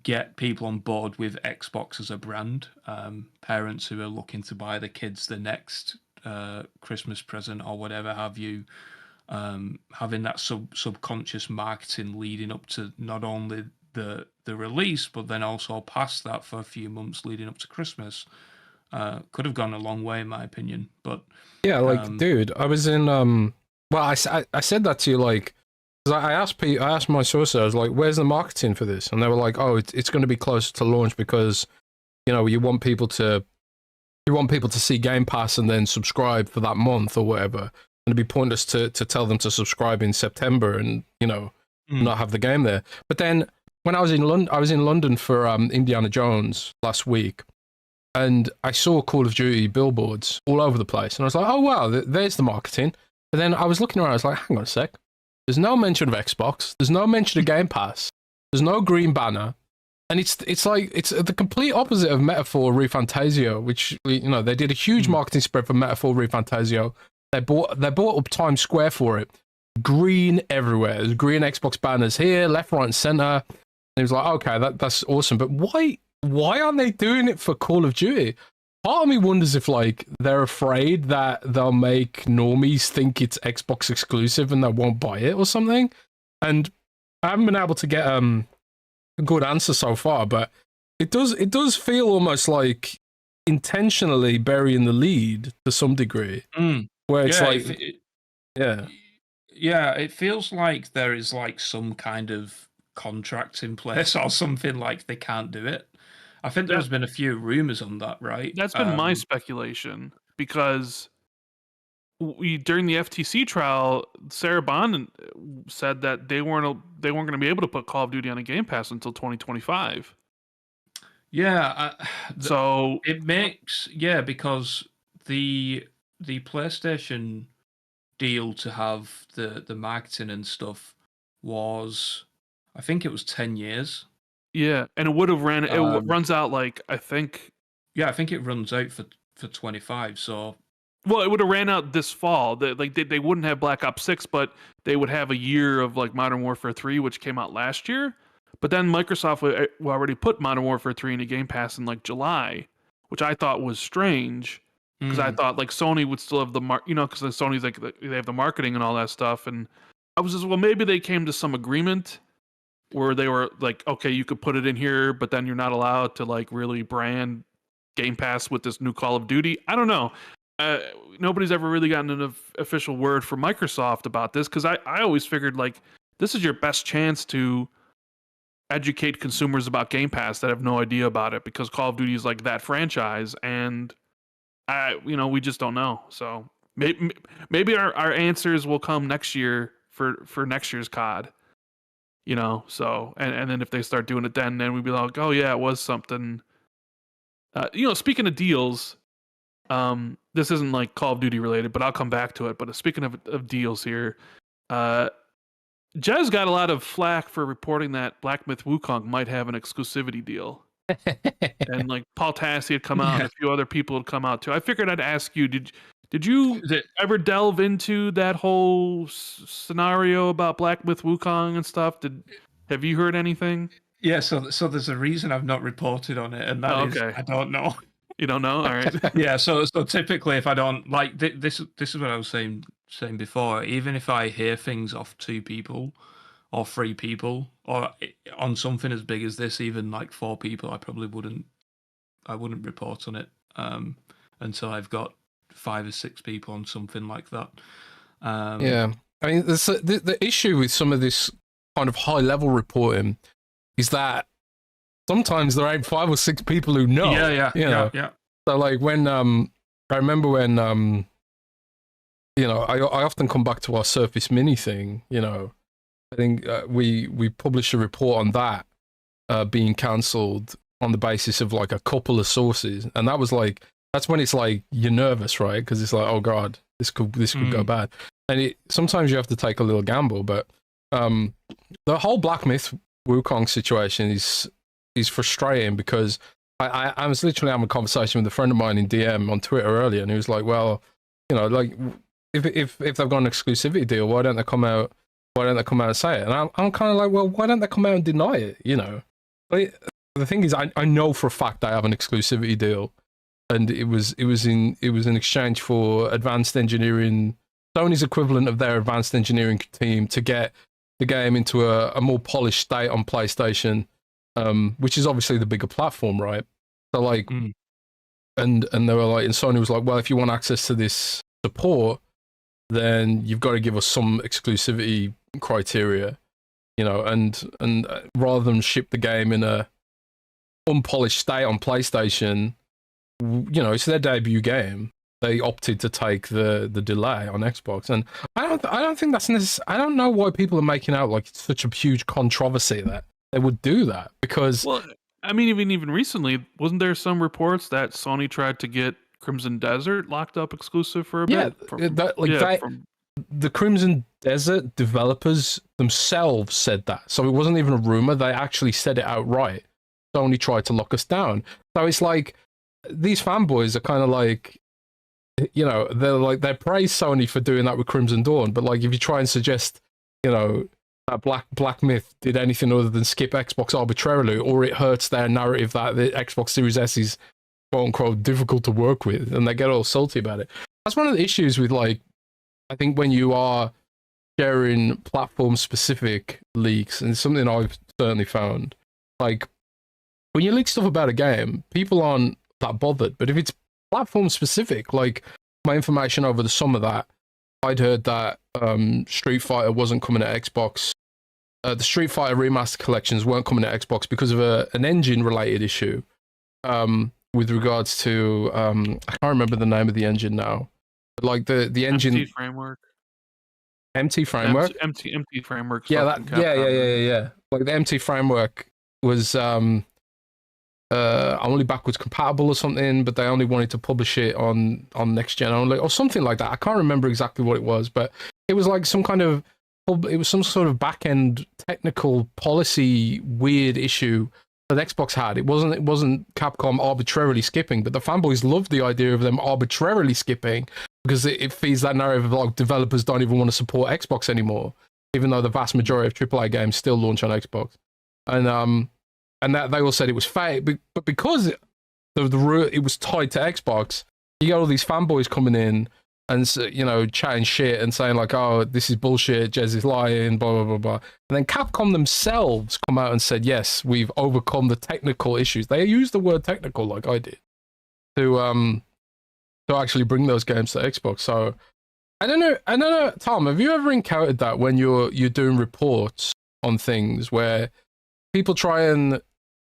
get people on board with Xbox as a brand. Parents who are looking to buy the kids the next Christmas present or whatever have you. having that subconscious marketing leading up to not only the release, but then also past that for a few months leading up to Christmas, could have gone a long way, in my opinion. But yeah, like, dude, I was in well, I said that to you, like, 'cause I asked my sources, I was like, where's the marketing for this? And they were like, oh, it's going to be closer to launch because, you know, you want people to see Game Pass and then subscribe for that month or whatever. And it'd be pointless to tell them to subscribe in September and, you know, not have the game there. But then when I was in London for Indiana Jones last week, and I saw Call of Duty billboards all over the place, and I was like, oh wow, there's the marketing. But then I was looking around, I was like, hang on a sec. There's no mention of Xbox. There's no mention of Game Pass. There's no green banner. And it's like, it's the complete opposite of Metaphor ReFantasio, which, you know, they did a huge marketing spread for Metaphor ReFantasio. They bought up Times Square for it. Green everywhere. There's green Xbox banners here, left, right, and center. And it was like, okay, that's awesome. But why aren't they doing it for Call of Duty? Part of me wonders if, like, they're afraid that they'll make normies think it's Xbox exclusive and they won't buy it or something. And I haven't been able to get a good answer so far, but it does feel almost like intentionally burying the lead to some degree. Where it's it feels like there is like some kind of contract in place or something, like they can't do it. I think there's been a few rumors on that, right? That's been my speculation, because during the FTC trial, Sarah Bond said that they weren't going to be able to put Call of Duty on a Game Pass until 2025. Yeah, so it makes because the PlayStation deal to have the marketing and stuff was, I think it was 10 years. Yeah, and it would have ran. It runs out, like, I think. Yeah, I think it runs out for 25. So, well, it would have ran out this fall. They wouldn't have Black Ops 6, but they would have a year of, like, Modern Warfare 3, which came out last year. But then Microsoft would already put Modern Warfare 3 into Game Pass in, like, July, which I thought was strange, because I thought, like, Sony would still have the because Sony's, like, they have the marketing and all that stuff, and I was just, well, maybe they came to some agreement where they were like, okay, you could put it in here, but then you're not allowed to, like, really brand Game Pass with this new Call of Duty. I don't know. Nobody's ever really gotten an official word from Microsoft about this, because I always figured, like, this is your best chance to educate consumers about Game Pass that have no idea about it, because Call of Duty is, like, that franchise, and we just don't know. So maybe our answers will come next year for next year's COD. So and then if they start doing it, then we'd be like, oh yeah, it was something. Speaking of deals, this isn't, like, Call of Duty related, but I'll come back to it. But speaking of deals here, Jez got a lot of flack for reporting that Black Myth Wukong might have an exclusivity deal. And, like, Paul Tassi had come out, and a few other people had come out too. I figured I'd ask you, did you ever delve into that whole scenario about Black Myth Wukong and stuff? Have you heard anything? Yeah, so there's a reason I've not reported on it, and that is I don't know. You don't know? All right. Yeah, so typically if I don't, like, this is what I was saying before. Even if I hear things off 2 people or 3 people, or on something as big as this, even like 4 people, I probably wouldn't report on it until I've got 5 or 6 people on something like that. Yeah, I mean, the issue with some of this kind of high level reporting is that sometimes there ain't 5 or 6 people who know. Yeah. So, like, when I remember when I often come back to our Surface Mini thing. I think we published a report on that being cancelled on the basis of, like, a couple of sources, and that's when it's like you're nervous, right? Because it's like, oh god, this could go bad, and sometimes you have to take a little gamble. But the whole Black Myth Wukong situation is frustrating, because I was literally having a conversation with a friend of mine in DM on Twitter earlier, and he was like, well, like, if they've got an exclusivity deal, why don't they come out and say it? And I'm kind of like, well, why don't they come out and deny it? Like, the thing is, I know for a fact I have an exclusivity deal, and it was in exchange for advanced engineering Sony's equivalent of their advanced engineering team to get the game into a more polished state on PlayStation, which is obviously the bigger platform, right? So like, and they were like, and Sony was like, well, if you want access to this support, then you've got to give us some exclusivity criteria, you know, and rather than ship the game in a unpolished state on PlayStation, you know, it's their debut game. They opted to take the delay on Xbox, and I don't think that's necessary. I don't know why people are making out like it's such a huge controversy that they would do that, because Well, I mean, even recently, wasn't there some reports that Sony tried to get Crimson Desert locked up exclusive for a bit? The Crimson Desert developers themselves said that, so it wasn't even a rumor. They actually said it outright. Sony tried to lock us down. So it's like these fanboys are kind of like, you know, they praise Sony for doing that with Crimson Dawn, but like if you try and suggest, you know, that Black Myth did anything other than skip Xbox arbitrarily, or it hurts their narrative that the Xbox Series S is quote unquote difficult to work with, and they get all salty about it. That's one of the issues with, like, I think when you are sharing platform specific leaks, and it's something I've certainly found, like when you leak stuff about a game, people aren't that bothered, but if it's platform specific, like my information over the summer that I'd heard that Street Fighter wasn't coming at Xbox, the Street Fighter Remaster collections weren't coming at Xbox because of an engine related issue, with regards to I can't remember the name of the engine now, but like the engine MT framework. MT framework. MT framework. Yeah, yeah. Like the MT framework was only backwards compatible or something, but they only wanted to publish it on next gen only or something like that. I can't remember exactly what it was, but it was like some sort of back end technical policy weird issue that Xbox had. It wasn't Capcom arbitrarily skipping, but the fanboys loved the idea of them arbitrarily skipping because it feeds that narrative of like developers don't even want to support Xbox anymore, even though the vast majority of AAA games still launch on Xbox. And that they all said it was fake, but because it was tied to Xbox, you got all these fanboys coming in and, you know, chatting shit and saying like, "Oh, this is bullshit. Jez is lying." Blah blah blah blah. And then Capcom themselves come out and said, "Yes, we've overcome the technical issues." They used the word technical, like I did, to actually bring those games to Xbox. So I don't know, Tom, have you ever encountered that when you're doing reports on things where people try and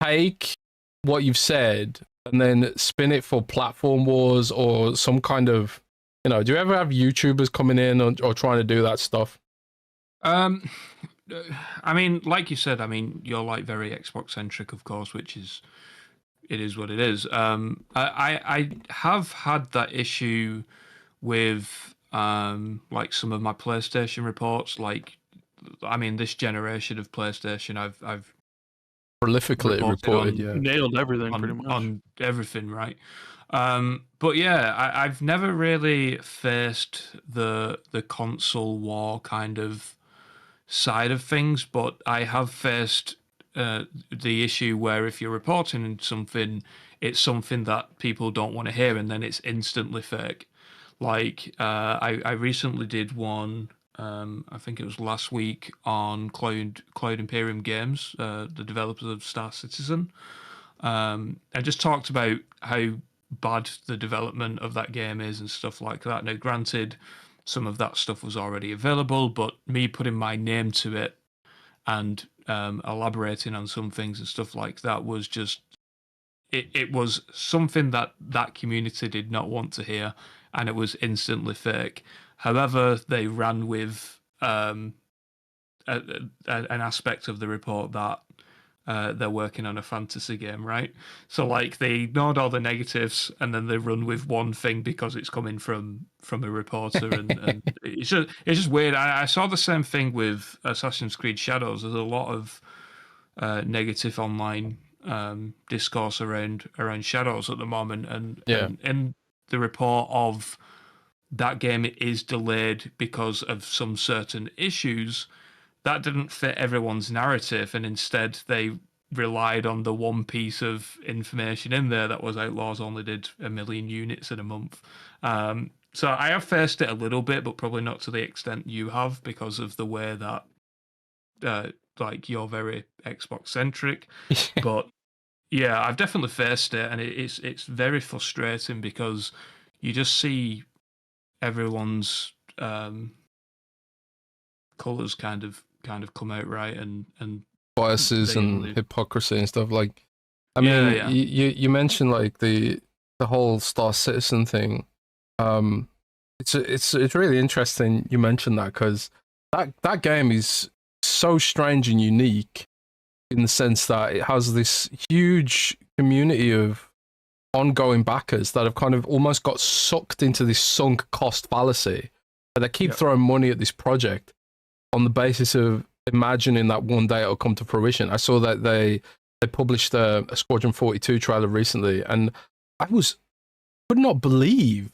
take what you've said and then spin it for platform wars or some kind of, you know, do you ever have YouTubers coming in or trying to do that stuff? I mean, like you said, I mean, you're like very Xbox centric, of course, which is, it is what it is. I have had that issue with like some of my PlayStation reports. Like, I mean, this generation of PlayStation, I've prolifically reported, yeah, nailed everything pretty much on everything, right? But yeah, I've never really faced the console war kind of side of things, but I have faced the issue where if you're reporting something, it's something that people don't want to hear, and then it's instantly fake. Like I recently did one. I think it was last week on Cloud Imperium Games, the developers of Star Citizen. I just talked about how bad the development of that game is and stuff like that. Now, granted, some of that stuff was already available, but me putting my name to it and elaborating on some things and stuff like that was just, it was something that community did not want to hear, and it was instantly fake. However, they ran with an aspect of the report that they're working on a fantasy game, right? So like they ignored all the negatives and then they run with one thing because it's coming from a reporter, and it's just weird. I saw the same thing with Assassin's Creed Shadows. There's a lot of negative online discourse around Shadows at the moment, and in the report of that game is delayed because of some certain issues, that didn't fit everyone's narrative, and instead they relied on the one piece of information in there that was Outlaws only did 1 million units in a month. So I have faced it a little bit, but probably not to the extent you have because of the way that like you're very Xbox centric. But yeah, I've definitely faced it, and it's very frustrating because you just see everyone's colors kind of come out right, and Biases and they hypocrisy and stuff. Like, I Yeah, mean, yeah. you mentioned like the whole Star Citizen thing. It's really interesting you mentioned that because that game is so strange and unique in the sense that it has this huge community of ongoing backers that have kind of almost got sucked into this sunk cost fallacy. They keep Yep. throwing money at this project on the basis of imagining that one day it'll come to fruition. I saw that they published a Squadron 42 trailer recently, and could not believe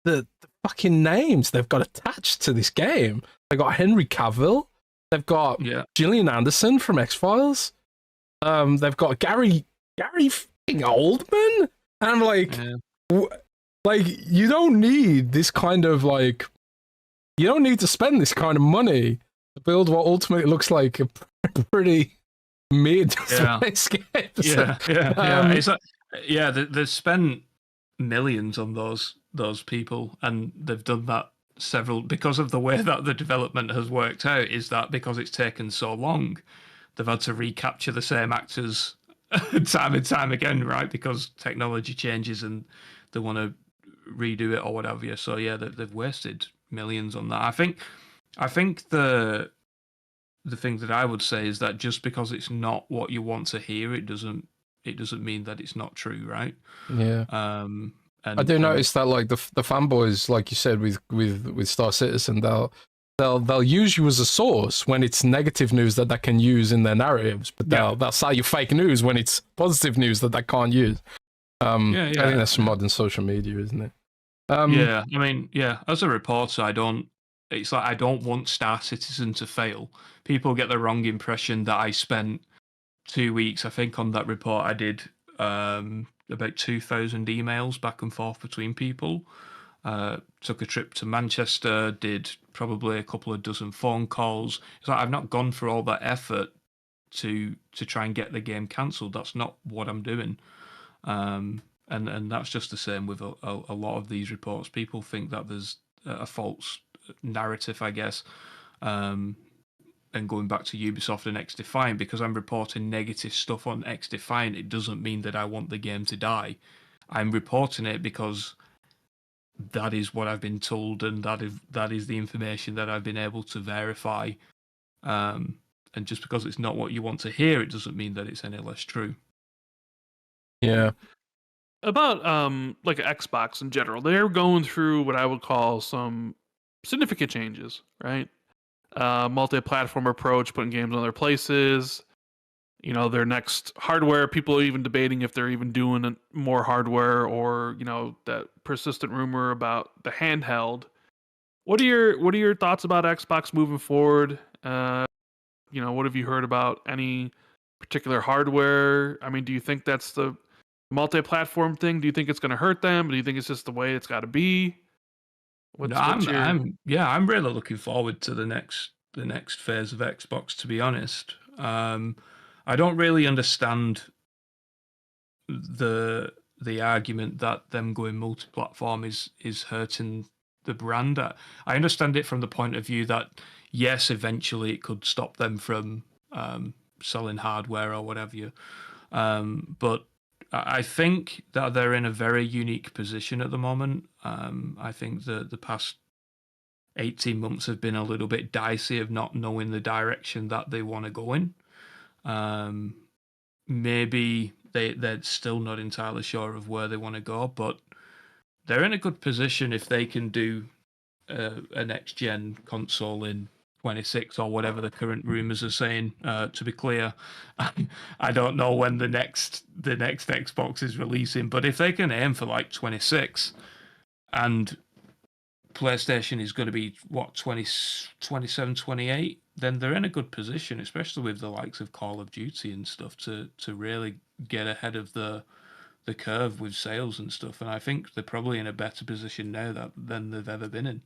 the fucking names they've got attached to this game. They got Henry Cavill, they've got Yeah. Gillian Anderson from X-Files, they've got Gary fucking Oldman, and I'm like, like you don't need this kind of like, you don't need to spend this kind of money to build what ultimately looks like a pretty mid landscape. It's like, they've spent millions on those people, and they've done that several because of the way that the development has worked out. Is that because it's taken so long, they've had to recapture the same actors time and time again, right? Because technology changes and they want to redo it or whatever. So yeah, they've wasted millions on that. I think the thing that I would say is that just because it's not what you want to hear, it doesn't mean that it's not true, right? Yeah. And I do notice that like the fanboys, like you said with Star Citizen, they'll use you as a source when it's negative news that they can use in their narratives, but they'll say you fake news when it's positive news that they can't use. I think that's modern social media, isn't it? I mean, as a reporter, I don't want Star Citizen to fail. People get the wrong impression that I spent 2 weeks, I think, on that report. I did about 2,000 emails back and forth between people. Took a trip to Manchester, did probably a couple of dozen phone calls. It's like I've not gone through all that effort to try and get the game cancelled. That's not what I'm doing. And that's just the same with a lot of these reports. People think that there's a false narrative, I guess. And going back to Ubisoft and XDefiant, because I'm reporting negative stuff on XDefiant, it doesn't mean that I want the game to die. I'm reporting it because that is what I've been told, and that is the information that I've been able to verify. And just because it's not what you want to hear, it doesn't mean that it's any less true. Yeah. About like Xbox in general, they're going through what I would call some significant changes, right? Multi-platform approach, putting games on other places. You know, their next hardware. People are even debating if they're even doing more hardware, or that persistent rumor about the handheld. What are your thoughts about Xbox moving forward? What have you heard about any particular hardware? I mean, do you think that's the multi-platform thing? Do you think it's going to hurt them? Do you think it's just the way it's got to be? I'm really looking forward to the next phase of Xbox, to be honest. I don't really understand the argument that them going multi-platform is hurting the brand. I understand it from the point of view that yes, eventually it could stop them from selling hardware or whatever but I think that they're in a very unique position at the moment. I think the past 18 months have been a little bit dicey of not knowing the direction that they want to go in. Maybe they're still not entirely sure of where they want to go, but they're in a good position if they can do a next-gen console in 26 or whatever the current rumors are saying. To be clear, I don't know when the next Xbox is releasing, but if they can aim for like 26, and PlayStation is going to be what 27, 28, then they're in a good position, especially with the likes of Call of Duty and stuff, to really get ahead of the the curve with sales and stuff, and I think they're probably in a better position now than they've ever been in.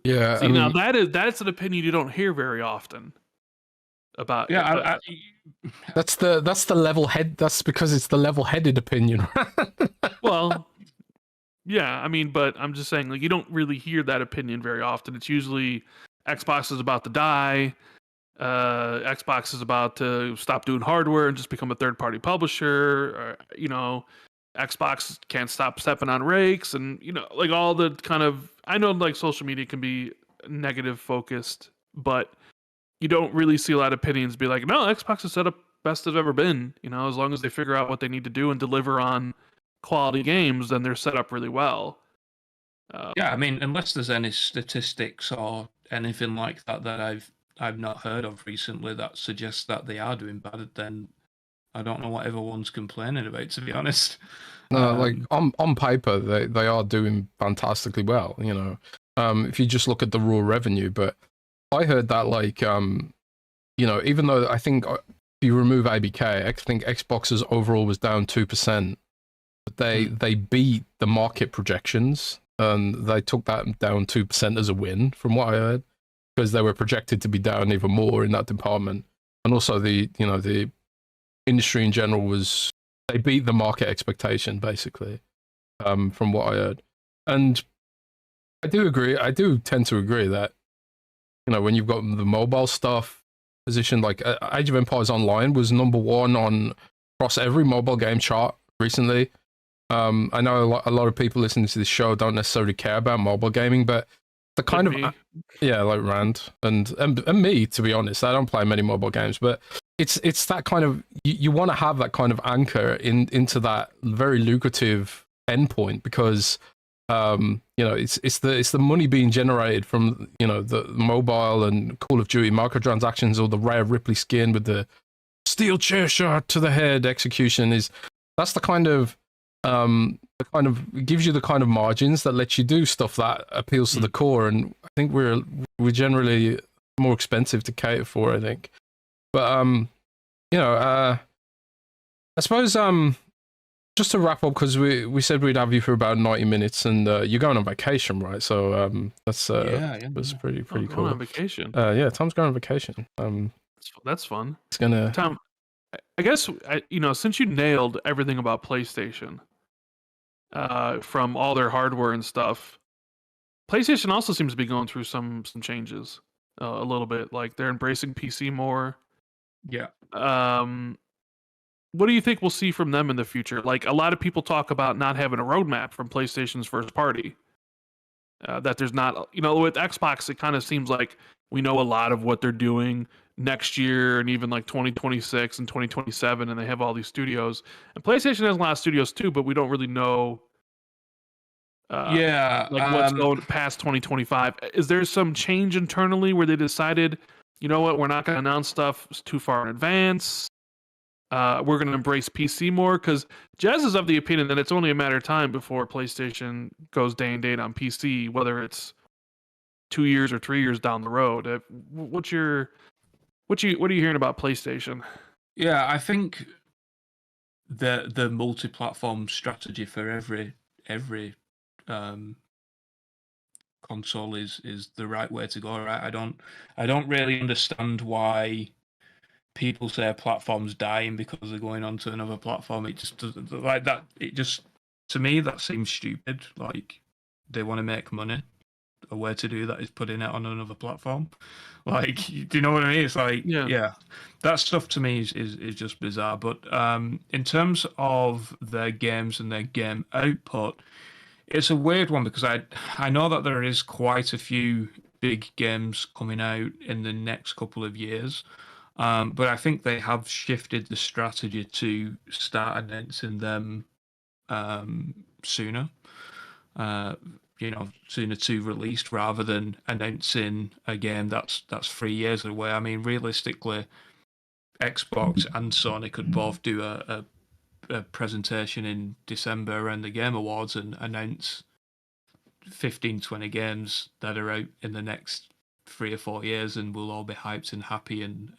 Yeah, See, now that's an opinion you don't hear very often about. Yeah, that's the level head. That's because it's the level-headed opinion. Well, yeah, I mean, but I'm just saying, like, you don't really hear that opinion very often. It's usually Xbox is about to die. Xbox is about to stop doing hardware and just become a third-party publisher. Or, Xbox can't stop stepping on rakes, and like all the kind of. I know, like, social media can be negative focused, but you don't really see a lot of opinions be like, no, Xbox is set up best they've ever been. As long as they figure out what they need to do and deliver on quality games, then they're set up really well. yeah, I mean, unless there's any statistics or anything like that I've not heard of recently that suggests that they are doing bad, then I don't know what everyone's complaining about, to be honest. No, like on paper, they are doing fantastically well. If you just look at the raw revenue, but I heard that even though I think if you remove ABK, I think Xbox's overall was down 2%, but they beat the market projections and they took that down 2% as a win, from what I heard, because they were projected to be down even more in that department, and also the industry in general they beat the market expectation basically, from what I heard. And I do agree. I do tend to agree that when you've got the mobile stuff positioned, like Age of Empires Online was #1 on across every mobile game chart recently. I know a lot of people listening to this show don't necessarily care about mobile gaming, but the kind Like of me. yeah, like Rand and me, to be honest, I don't play many mobile games, but it's that kind of you want to have that kind of anchor into that very lucrative endpoint, because it's the money being generated from the mobile and Call of Duty microtransactions, or the Rare Ripley skin with the steel chair shot to the head execution. That's the kind of gives you the kind of margins that lets you do stuff that appeals to the core, and I think we're generally more expensive to cater for, I think. But I suppose just to wrap up, because we said we'd have you for about 90 minutes, and you're going on vacation, right? So that's was pretty Going cool. on vacation. Yeah, Tom's going on vacation. That's fun. It's gonna. Tom, I guess since you nailed everything about PlayStation, from all their hardware and stuff, PlayStation also seems to be going through some changes, a little bit. Like, they're embracing PC more. Yeah. What do you think we'll see from them in the future? Like, a lot of people talk about not having a roadmap from PlayStation's first party. That there's not, with Xbox, it kind of seems like we know a lot of what they're doing next year and even like 2026 and 2027, and they have all these studios. And PlayStation has a lot of studios too, but we don't really know what's going past 2025. Is there some change internally where they decided, you know what, we're not going to announce stuff too far in advance? We're going to embrace PC more? Because Jez is of the opinion that it's only a matter of time before PlayStation goes day and date on PC, whether it's 2 years or 3 years down the road. What are you hearing about PlayStation? Yeah, I think the multi-platform strategy for every console is the right way to go. Right? I don't really understand why people say a platform's dying because they're going on to another platform. It just doesn't, like that. It just, to me, that seems stupid. Like, they want to make money. A way to do that is putting it on another platform. Like, do you know what I mean? It's like, yeah, that stuff to me is just bizarre. But in terms of their games and their game output, it's a weird one, because I know that there is quite a few big games coming out in the next couple of years. But I think they have shifted the strategy to start announcing them sooner. Sooner to release, rather than announcing a game that's 3 years away. I mean, realistically, Xbox and Sony could both do a presentation in December around the Game Awards and announce 15, 20 games that are out in the next 3 or 4 years, and we'll all be hyped and happy and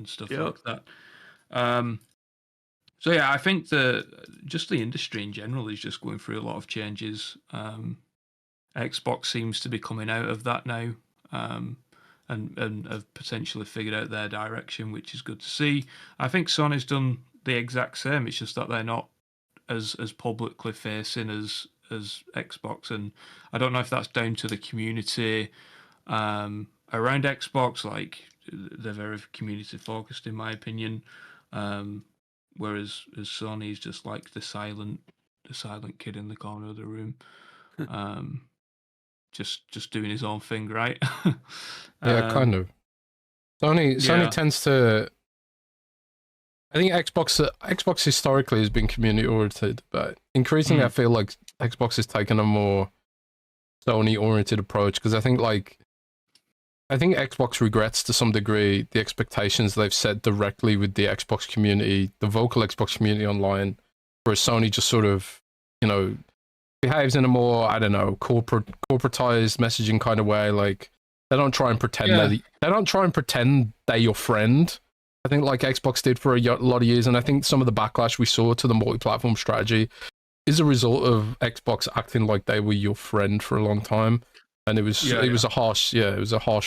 stuff like that. So yeah, I think just the industry in general is just going through a lot of changes. Xbox seems to be coming out of that now, and have potentially figured out their direction, which is good to see. I think Sony's done the exact same. It's just that they're not as publicly facing as Xbox, and I don't know if that's down to the community around Xbox. Like they're very community focused, in my opinion. Whereas as Sony's just like the silent kid in the corner of the room, just doing his own thing, right? Yeah, kind of. Sony tends to. I think Xbox historically has been community oriented, but increasingly I feel like Xbox has taken a more Sony oriented approach, because I think Xbox regrets to some degree the expectations they've set directly with the Xbox community, the vocal Xbox community online, whereas Sony just sort of, behaves in a more, I don't know, corporatized messaging kind of way. Like they don't try and pretend they're your friend. I think like Xbox did for a lot of years, and I think some of the backlash we saw to the multi-platform strategy is a result of Xbox acting like they were your friend for a long time, and it was a harsh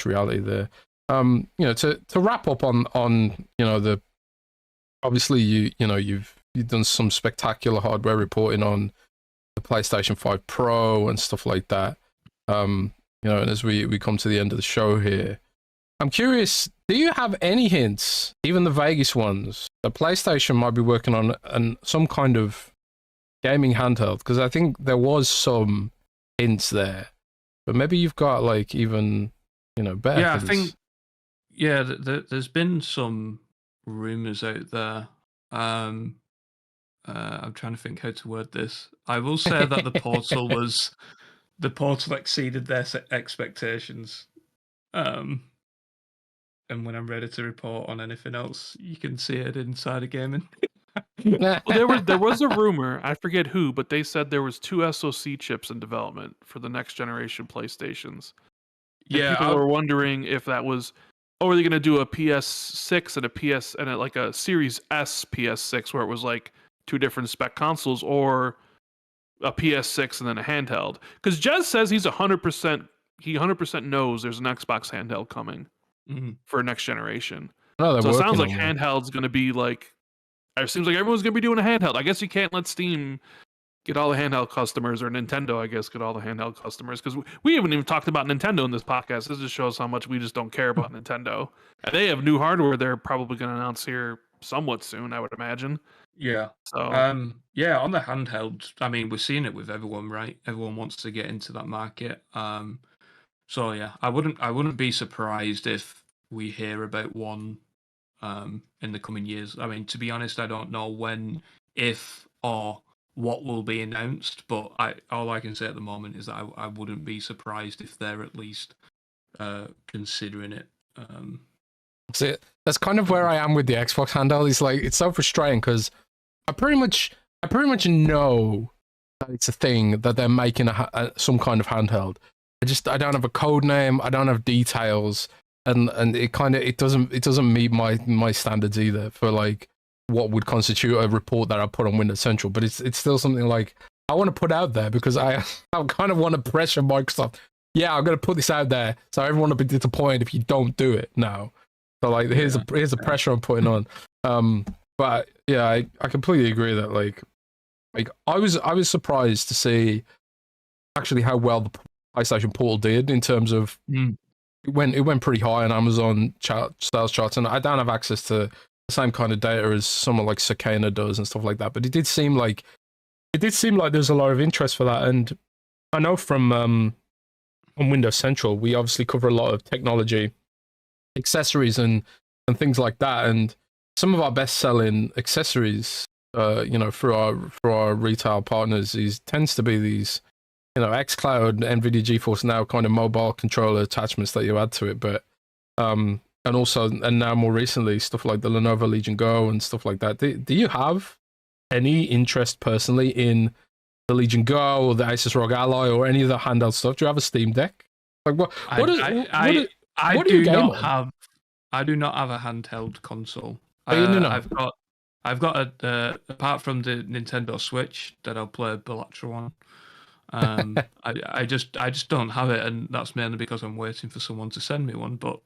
reality there. To wrap up on the obviously you've done some spectacular hardware reporting on the PlayStation 5 Pro and stuff like that. And as we come to the end of the show here, I'm curious, do you have any hints, even the vaguest ones, that PlayStation might be working on some kind of gaming handheld? Because I think there was some hints there, but maybe you've got like even better. Yeah, hints. I think there's been some rumors out there. I'm trying to think how to word this. I will say that the Portal exceeded their expectations. And when I'm ready to report on anything else, you can see it inside of gaming. Well, there was a rumor, I forget who, but they said there was 2 SoC chips in development for the next generation PlayStations. And people were wondering if that was, are they going to do a PS6 and a Series S PS6 where it was like 2 different spec consoles, or a PS6 and then a handheld? Because Jez says he 100% knows there's an Xbox handheld coming for next generation. So it sounds like handheld's going to be like, it seems like everyone's going to be doing a handheld. I guess you can't let Steam get all the handheld customers, or Nintendo, I guess, get all the handheld customers, because we haven't even talked about Nintendo in this podcast. This just shows how much we just don't care about Nintendo. And they have new hardware they're probably going to announce here somewhat soon, I would imagine. Yeah. So on the handheld, I mean, we're seeing it with everyone, right? Everyone wants to get into that market. So yeah, I wouldn't be surprised if we hear about one in the coming years. I mean, to be honest, I don't know when, if, or what will be announced, but all I can say at the moment is that I wouldn't be surprised if they're at least considering it. See, that's kind of where I am with the Xbox handheld. It's like, it's so frustrating because I pretty much know that it's a thing, that they're making some kind of handheld. I don't have a code name, I don't have details, and it doesn't meet my standards either for like what would constitute a report that I put on Windows Central. But it's still something like I want to put out there, because I kind of want to pressure Microsoft. Yeah, I'm gonna put this out there, so everyone will be disappointed if you don't do it now. So like, here's the pressure I'm putting on. But yeah, I completely agree that like I was surprised to see actually how well the PlayStation Portal did in terms of it went pretty high on Amazon sales charts, and I don't have access to the same kind of data as someone like Sakana does and stuff like that. But it did seem like there's a lot of interest for that, and I know from on Windows Central we obviously cover a lot of technology, accessories, and things like that, and some of our best selling accessories, for our retail partners, tends to be these, xCloud, NVIDIA GeForce Now kind of mobile controller attachments that you add to it, but and also, and now more recently, stuff like the Lenovo Legion Go and stuff like that. Do you have any interest personally in the Legion Go or the Asus ROG Ally or any of the handheld stuff? Do you have a Steam Deck? Like what do you game on? I do not have a handheld console. No. I've got I've got apart from the Nintendo Switch that I'll play Balatro on. I just don't have it, and that's mainly because I'm waiting for someone to send me one. But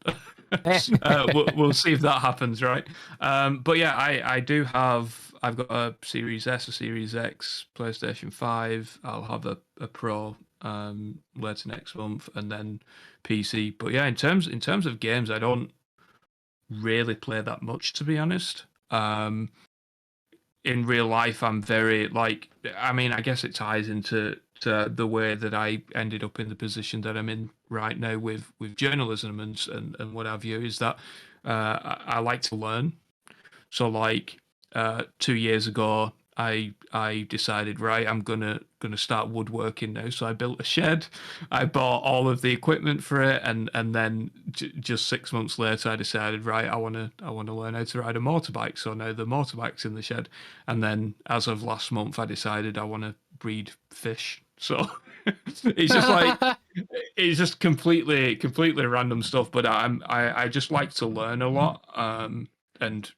we'll see if that happens, right? But yeah, I do have. I've got a Series S, a Series X, PlayStation 5. I'll have a Pro later next month, and then PC. But yeah, in terms of games, I don't really play that much, to be honest. In real life, I'm very like. I mean, I guess it ties into the way that I ended up in the position that I'm in right now with journalism and what have you. Is that I like to learn. So like 2 years ago, I decided, right, I'm gonna start woodworking now. So I built a shed. I bought all of the equipment for it, and then just 6 months later, I decided, right, I wanna learn how to ride a motorbike. So now the motorbike's in the shed, and then as of last month, I decided I want to breed fish. So it's just like it's just completely random stuff. But I just like to learn a lot. And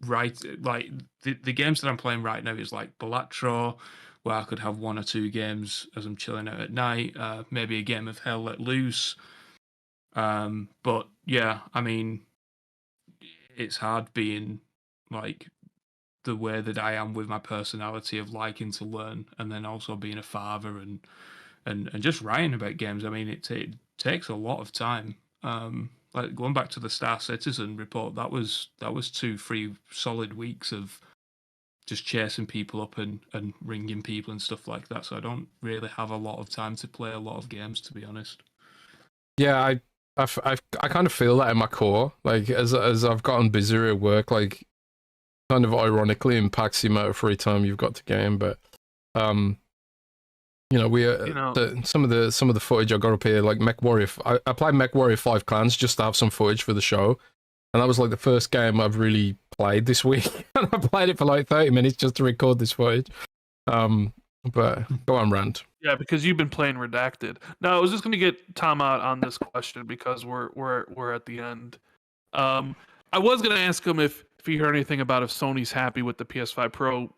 right, like the games that I'm playing right now is like Balatro, where I could have one or two games as I'm chilling out at night. Maybe a game of Hell Let Loose. But yeah, I mean, it's hard being like the way that I am with my personality of liking to learn, and then also being a father and just writing about games. I mean, it takes a lot of time. Like going back to the Star Citizen report, that was 2-3 solid weeks of just chasing people up and ringing people and stuff like that. So I don't really have a lot of time to play a lot of games, to be honest. Yeah, I kind of feel that in my core. Like as I've gotten busier at work, like kind of ironically impacts the amount of free time you've got to game. But you know, some of the footage I got up here, like Mech Warrior. I played Mech Warrior 5 Clans just to have some footage for the show, and that was like the first game I've really played this week. And I played it for like 30 minutes just to record this footage. But go on, Rand. Yeah, because you've been playing Redacted. No, I was just gonna get Tom out on this question because we're at the end. I was gonna ask him if he heard anything about if Sony's happy with the PS5 Pro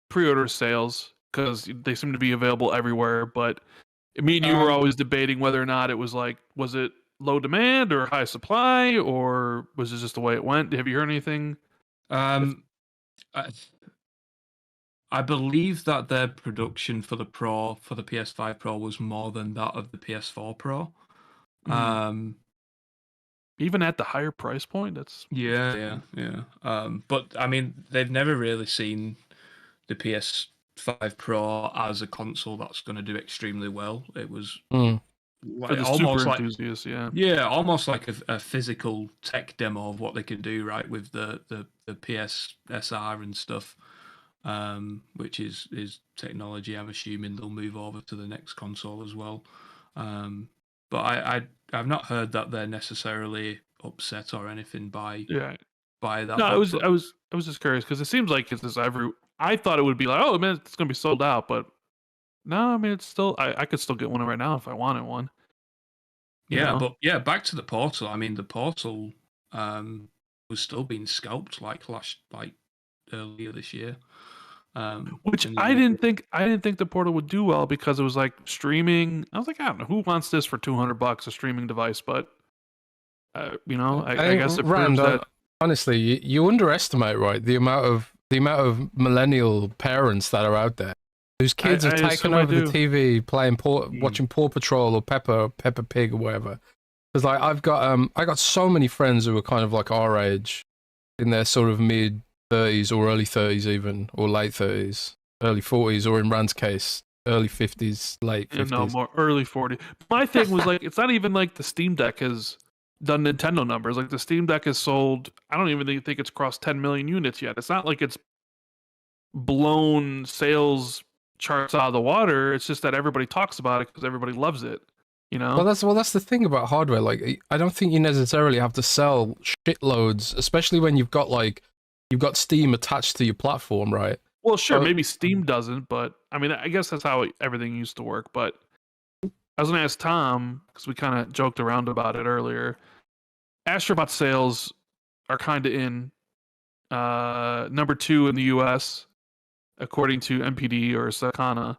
pre-order sales because they seem to be available everywhere. But me and you were always debating whether or not it was like, was it low demand or high supply, or was it just the way it went? Have you heard anything? I, I believe that their production for the PS5 Pro was more than that of the PS4 Pro. Even at the higher price point, that's yeah. But I mean, they've never really seen the PS5 Pro as a console that's going to do extremely well. It was for the almost super like enthusiasts, yeah, almost like a physical tech demo of what they can do, right, with the PS SR and stuff. Which is technology I'm assuming they'll move over to the next console as well. But I've not heard that they're necessarily upset or anything by that. No, I was just curious because it seems like it's this I thought it would be like, oh man, it's gonna be sold out, but no, I mean it's still I could still get one right now if I wanted one. But back to the Portal. I mean, the Portal was still being scalped like earlier this year. Which I didn't think the Portal would do well because it was like streaming. I was like, I don't know who wants this for $200 a streaming device, but I guess it proves that. Honestly, you underestimate, right, the amount of millennial parents that are out there whose kids have taken over the TV playing watching Paw Patrol or Peppa Pig or whatever. Because like I got so many friends who were kind of like our age, in their sort of mid 30s or early 30s even, or late 30s, early 40s, or in Rand's case, early 50s, late 50s. No, more early 40s. My thing was like, it's not even like the Steam Deck has done Nintendo numbers. Like the Steam Deck has sold, I don't even think it's crossed 10 million units yet. It's not like it's blown sales charts out of the water. It's just that everybody talks about it because everybody loves it. Well, that's the thing about hardware. Like, I don't think you necessarily have to sell shitloads, especially when you've got Steam attached to your platform, right? Well, sure, maybe Steam doesn't, but I mean, I guess that's how everything used to work. But I was going to ask Tom, because we kind of joked around about it earlier. Astrobot sales are kind of in, number 2 in the U.S. according to MPD or Sakana.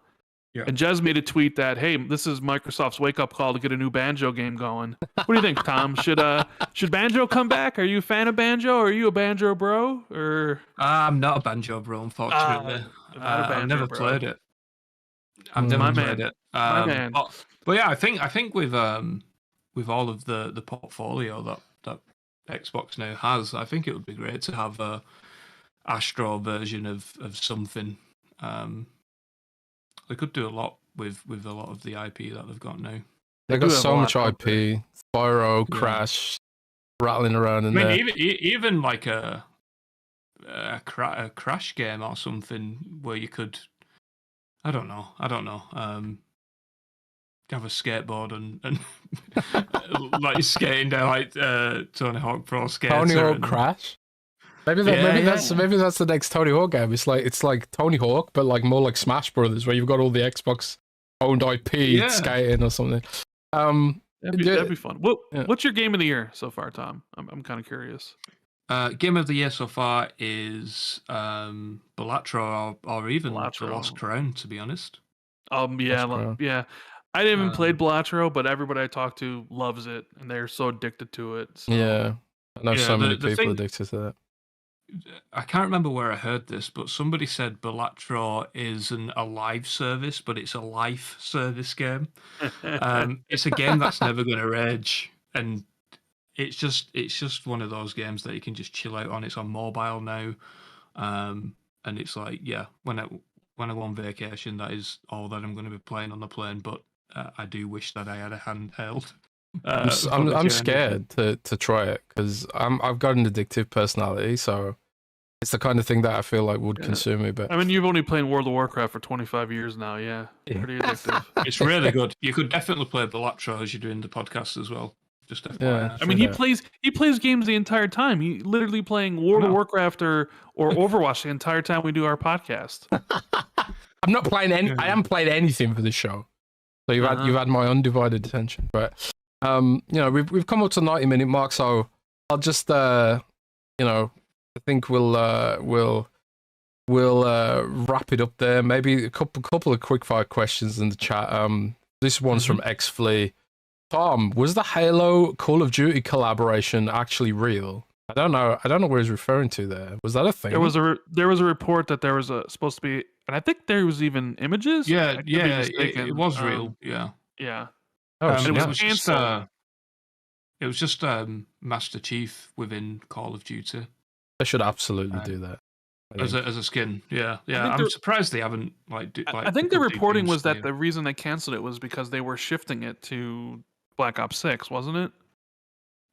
Yeah. And Jez made a tweet that, hey, this is Microsoft's wake-up call to get a new Banjo game going. What do you think, Tom? Should Banjo come back? Are you a fan of Banjo? Are you a Banjo bro? Or I'm not a Banjo bro, unfortunately. not a Banjo I've never bro. played it. I've never played it. My man. But yeah, I think with all of the portfolio that Xbox now has, I think it would be great to have a Astro version of something. They could do a lot with a lot of the IP that they've got now. They got so much IP. Spyro, Crash, rattling around in there. I mean, even like a Crash game or something where you could, I don't know, have a skateboard and like skating down like Tony Hawk Pro Skater. Tony Hawk Crash. Maybe that's the next Tony Hawk game. It's like Tony Hawk, but like more like Smash Brothers, where you've got all the Xbox owned IP skating or something. That'd be fun. What's your game of the year so far, Tom? I'm kind of curious. Game of the year so far is Balatro or even The Lost Crown, to be honest. Yeah. I didn't even play Balatro, but everybody I talk to loves it, and they're so addicted to it. So. Yeah, I know so many people addicted to that. I can't remember where I heard this, but somebody said Balatro is a live service, but it's a life service game. It's a game that's never going to age, and it's just one of those games that you can just chill out on. It's on mobile now, and it's like, yeah, when I go on vacation, that is all that I'm going to be playing on the plane. But I do wish that I had a handheld. I'm scared to try it because I've got an addictive personality, so it's the kind of thing that I feel like would consume me. But I mean, you've only played World of Warcraft for 25 years now, yeah. Pretty addictive. It's really good. You could definitely play Balatro as you're doing the podcast as well. Just FYI. Yeah, I mean, he plays games the entire time. He literally playing World of Warcraft or Overwatch the entire time we do our podcast. I'm not playing any. I haven't played anything for this show, so you've had my undivided attention. But we've come up to 90-minute mark, so I'll just I think we'll wrap it up there. Maybe a couple of quick fire questions in the chat. This one's from XFlea. Tom, was the Halo Call of Duty collaboration actually real? I don't know what he's referring to there. Was that a thing? There was a report that there was supposed to be, and I think there was even images. Yeah, it was real. Yeah. Oh, it was canceled. It was just Master Chief within Call of Duty. They should absolutely do that. As a skin, yeah. I'm surprised they haven't I think the reporting was that the reason they canceled it was because they were shifting it to Black Ops 6, wasn't it?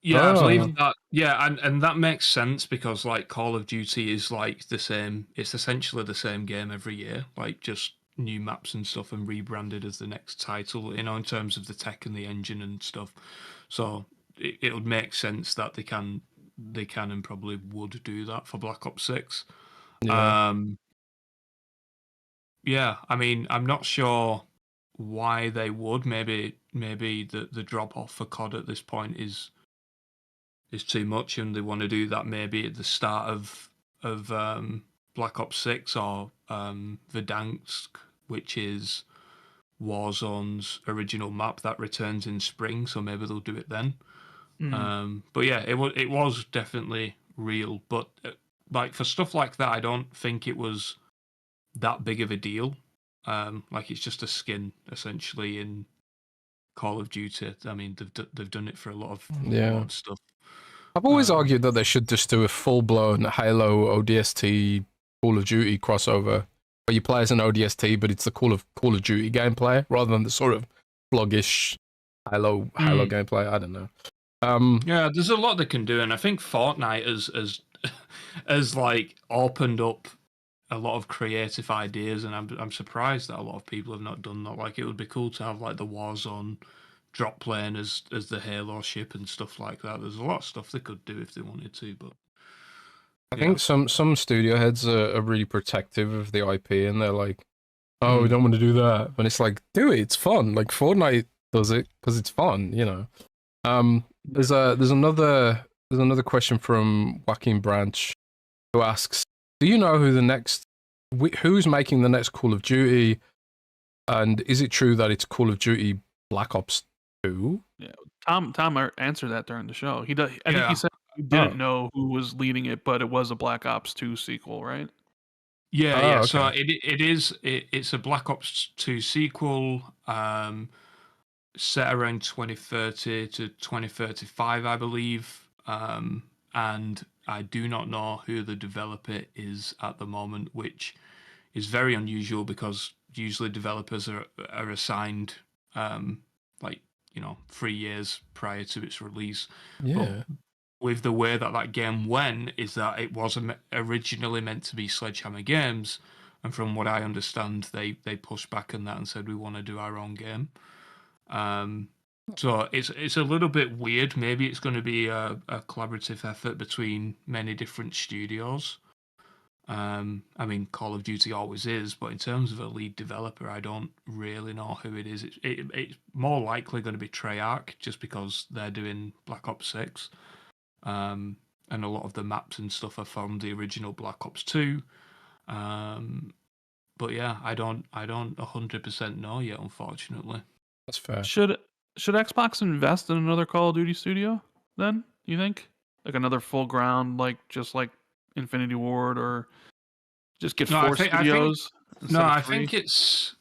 Yeah, I believe that. Yeah, and that makes sense because like Call of Duty is like the same. It's essentially the same game every year, like just new maps and stuff, and rebranded as the next title. In terms of the tech and the engine and stuff. So it would make sense that they can and probably would do that for Black Ops 6. Yeah. I mean, I'm not sure why they would. Maybe the drop off for COD at this point is too much, and they want to do that maybe at the start of Black Ops 6 or Verdansk, which is Warzone's original map that returns in spring. So maybe they'll do it then. But yeah, it was definitely real. But like for stuff like that, I don't think it was that big of a deal. Like it's just a skin essentially in Call of Duty. I mean, they've done it for a lot of stuff. I've always argued that they should just do a full-blown Halo ODST Call of Duty crossover, where you play as an ODST, but it's the Call of Duty gameplay rather than the sort of sluggish Halo gameplay. I don't know. Yeah, there's a lot they can do, and I think Fortnite has like opened up a lot of creative ideas, and I'm surprised that a lot of people have not done that. Like, it would be cool to have like the Warzone drop plane as the Halo ship and stuff like that. There's a lot of stuff they could do if they wanted to, but I think some studio heads are really protective of the IP, and they're like, "Oh, we don't want to do that," but it's like, do it. It's fun. Like Fortnite does it because it's fun, you know. There's another question from Joaquin Branch. who asks, "Do you know who's making the next Call of Duty? And is it true that it's Call of Duty Black Ops 2?" Yeah, Tom answered that during the show. He does. I think he Yeah. said he didn't Oh. know who was leading it, but it was a Black Ops 2 sequel, right? Yeah, Oh, yeah. So okay. it's a Black Ops 2 sequel, set around 2030 to 2035, I believe. And I do not know who the developer is at the moment, which is very unusual because usually developers are assigned like 3 years prior to its release. But Yeah. with the way that game went, is that it was originally meant to be Sledgehammer Games, and from what I understand, they pushed back on that and said we want to do our own game. So it's a little bit weird. Maybe it's going to be a collaborative effort between many different studios. I mean, Call of Duty always is, but in terms of a lead developer, I don't really know who it is. It's more likely going to be Treyarch, just because they're doing Black Ops 6. And a lot of the maps and stuff are from the original Black Ops 2. But yeah, I don't 100% know yet, unfortunately. That's fair. Should Xbox invest in another Call of Duty studio then, you think? Like another full ground, just like Infinity Ward, or just get No, four studios instead of I three? think it's.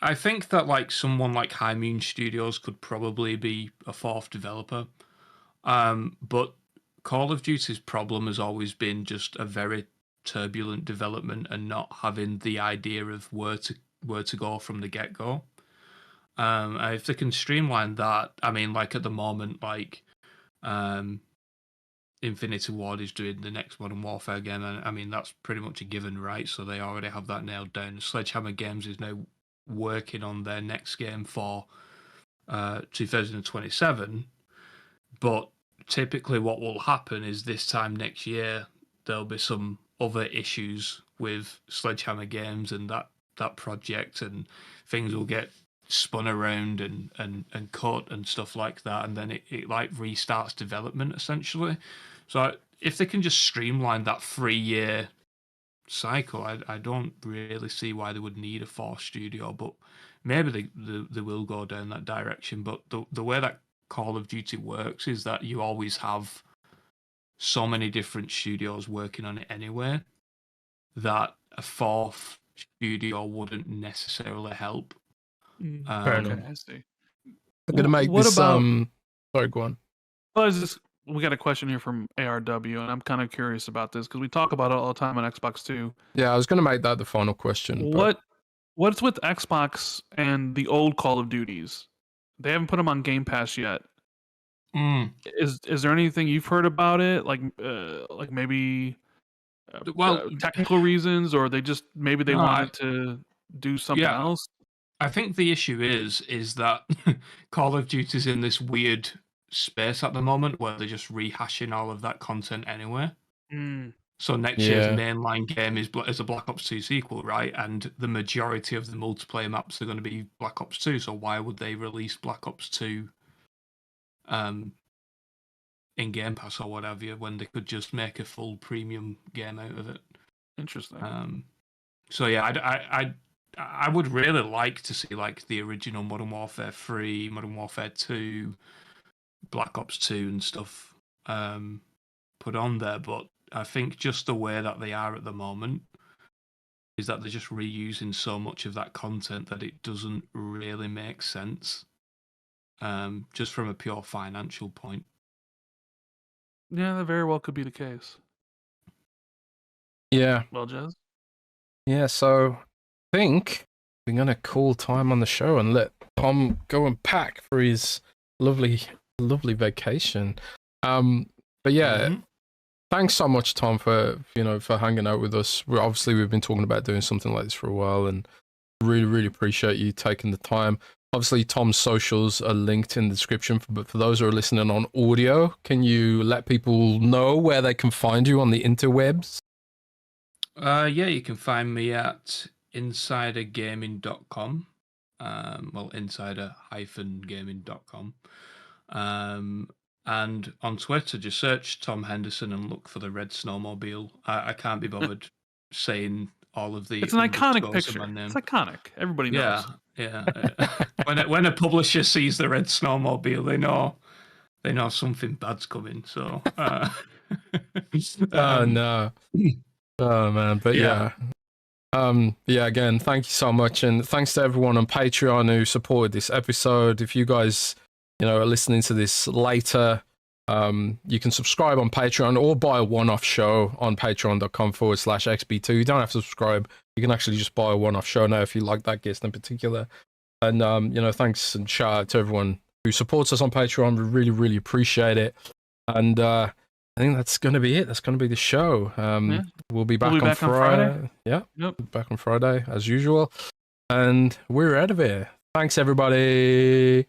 I think that someone like High Moon Studios could probably be a fourth developer. But Call of Duty's problem has always been just a very turbulent development and not having the idea of where to go from the get go. And if they can streamline that, I mean, at the moment, Infinity Ward is doing the next Modern Warfare game, and I mean that's pretty much a given, right? So they already have that nailed down. Sledgehammer Games is now working on their next game for 2027, but typically what will happen is this time next year there'll be some other issues with Sledgehammer Games and that project, and things will get spun around and cut and stuff like that, and then it restarts development essentially. So if they can just streamline that 3-year cycle, I don't really see why they would need a fourth studio, but maybe they will go down that direction. But the way that Call of Duty works is that you always have so many different studios working on it anyway, that a fourth studio wouldn't necessarily help. Fair enough. I see. I'm gonna make What this. about? Sorry, go on. Well, we got a question here from ARW, and I'm kind of curious about this because we talk about it all the time on Xbox too. Yeah, I was gonna make that the final question, but What's with Xbox and the old Call of Duties? They haven't put them on Game Pass yet. Is there anything you've heard about it? Like maybe technical reasons, or maybe they wanted to do something else? I think the issue is that Call of Duty's in this weird space at the moment where they're just rehashing all of that content anyway. So next year's mainline game is a Black Ops 2 sequel, right? And the majority of the multiplayer maps are going to be Black Ops 2. So why would they release Black Ops 2 in Game Pass or whatever when they could just make a full premium game out of it? Interesting. So yeah, I would really like to see the original Modern Warfare 3, Modern Warfare 2, Black Ops 2 and stuff put on there, but I think just the way that they are at the moment is that they're just reusing so much of that content that it doesn't really make sense, just from a pure financial point. Yeah, that very well could be the case. Yeah. Well, Jez? Yeah, so I think we're going to call time on the show and let Tom go and pack for his lovely vacation. But yeah, thanks so much, Tom, for hanging out with us. We've been talking about doing something like this for a while, and really appreciate you taking the time. Obviously, Tom's socials are linked in the description, but for those who are listening on audio, can you let people know where they can find you on the interwebs? Yeah, you can find me at insidergaming.com. Well, insider-gaming.com. And on Twitter, just search Tom Henderson and look for the red snowmobile. I can't be bothered saying all of the. It's an iconic underscores of picture. my name. It's iconic. Everybody knows. Yeah. When a publisher sees the red snowmobile, they know something bad's coming. So. Oh no. Oh man, but yeah. Again, thank you so much, and thanks to everyone on Patreon who supported this episode. If you guys, are listening to this later, you can subscribe on Patreon or buy a one-off show on patreon.com/XB2. You don't have to subscribe. You can actually just buy a one-off show now if you like that guest in particular. And, thanks and shout out to everyone who supports us on Patreon. We really, really appreciate it. And I think that's going to be it. That's going to be the show. We'll be back, on Friday. Yeah, Yep. back on Friday as usual. And we're out of here. Thanks, everybody.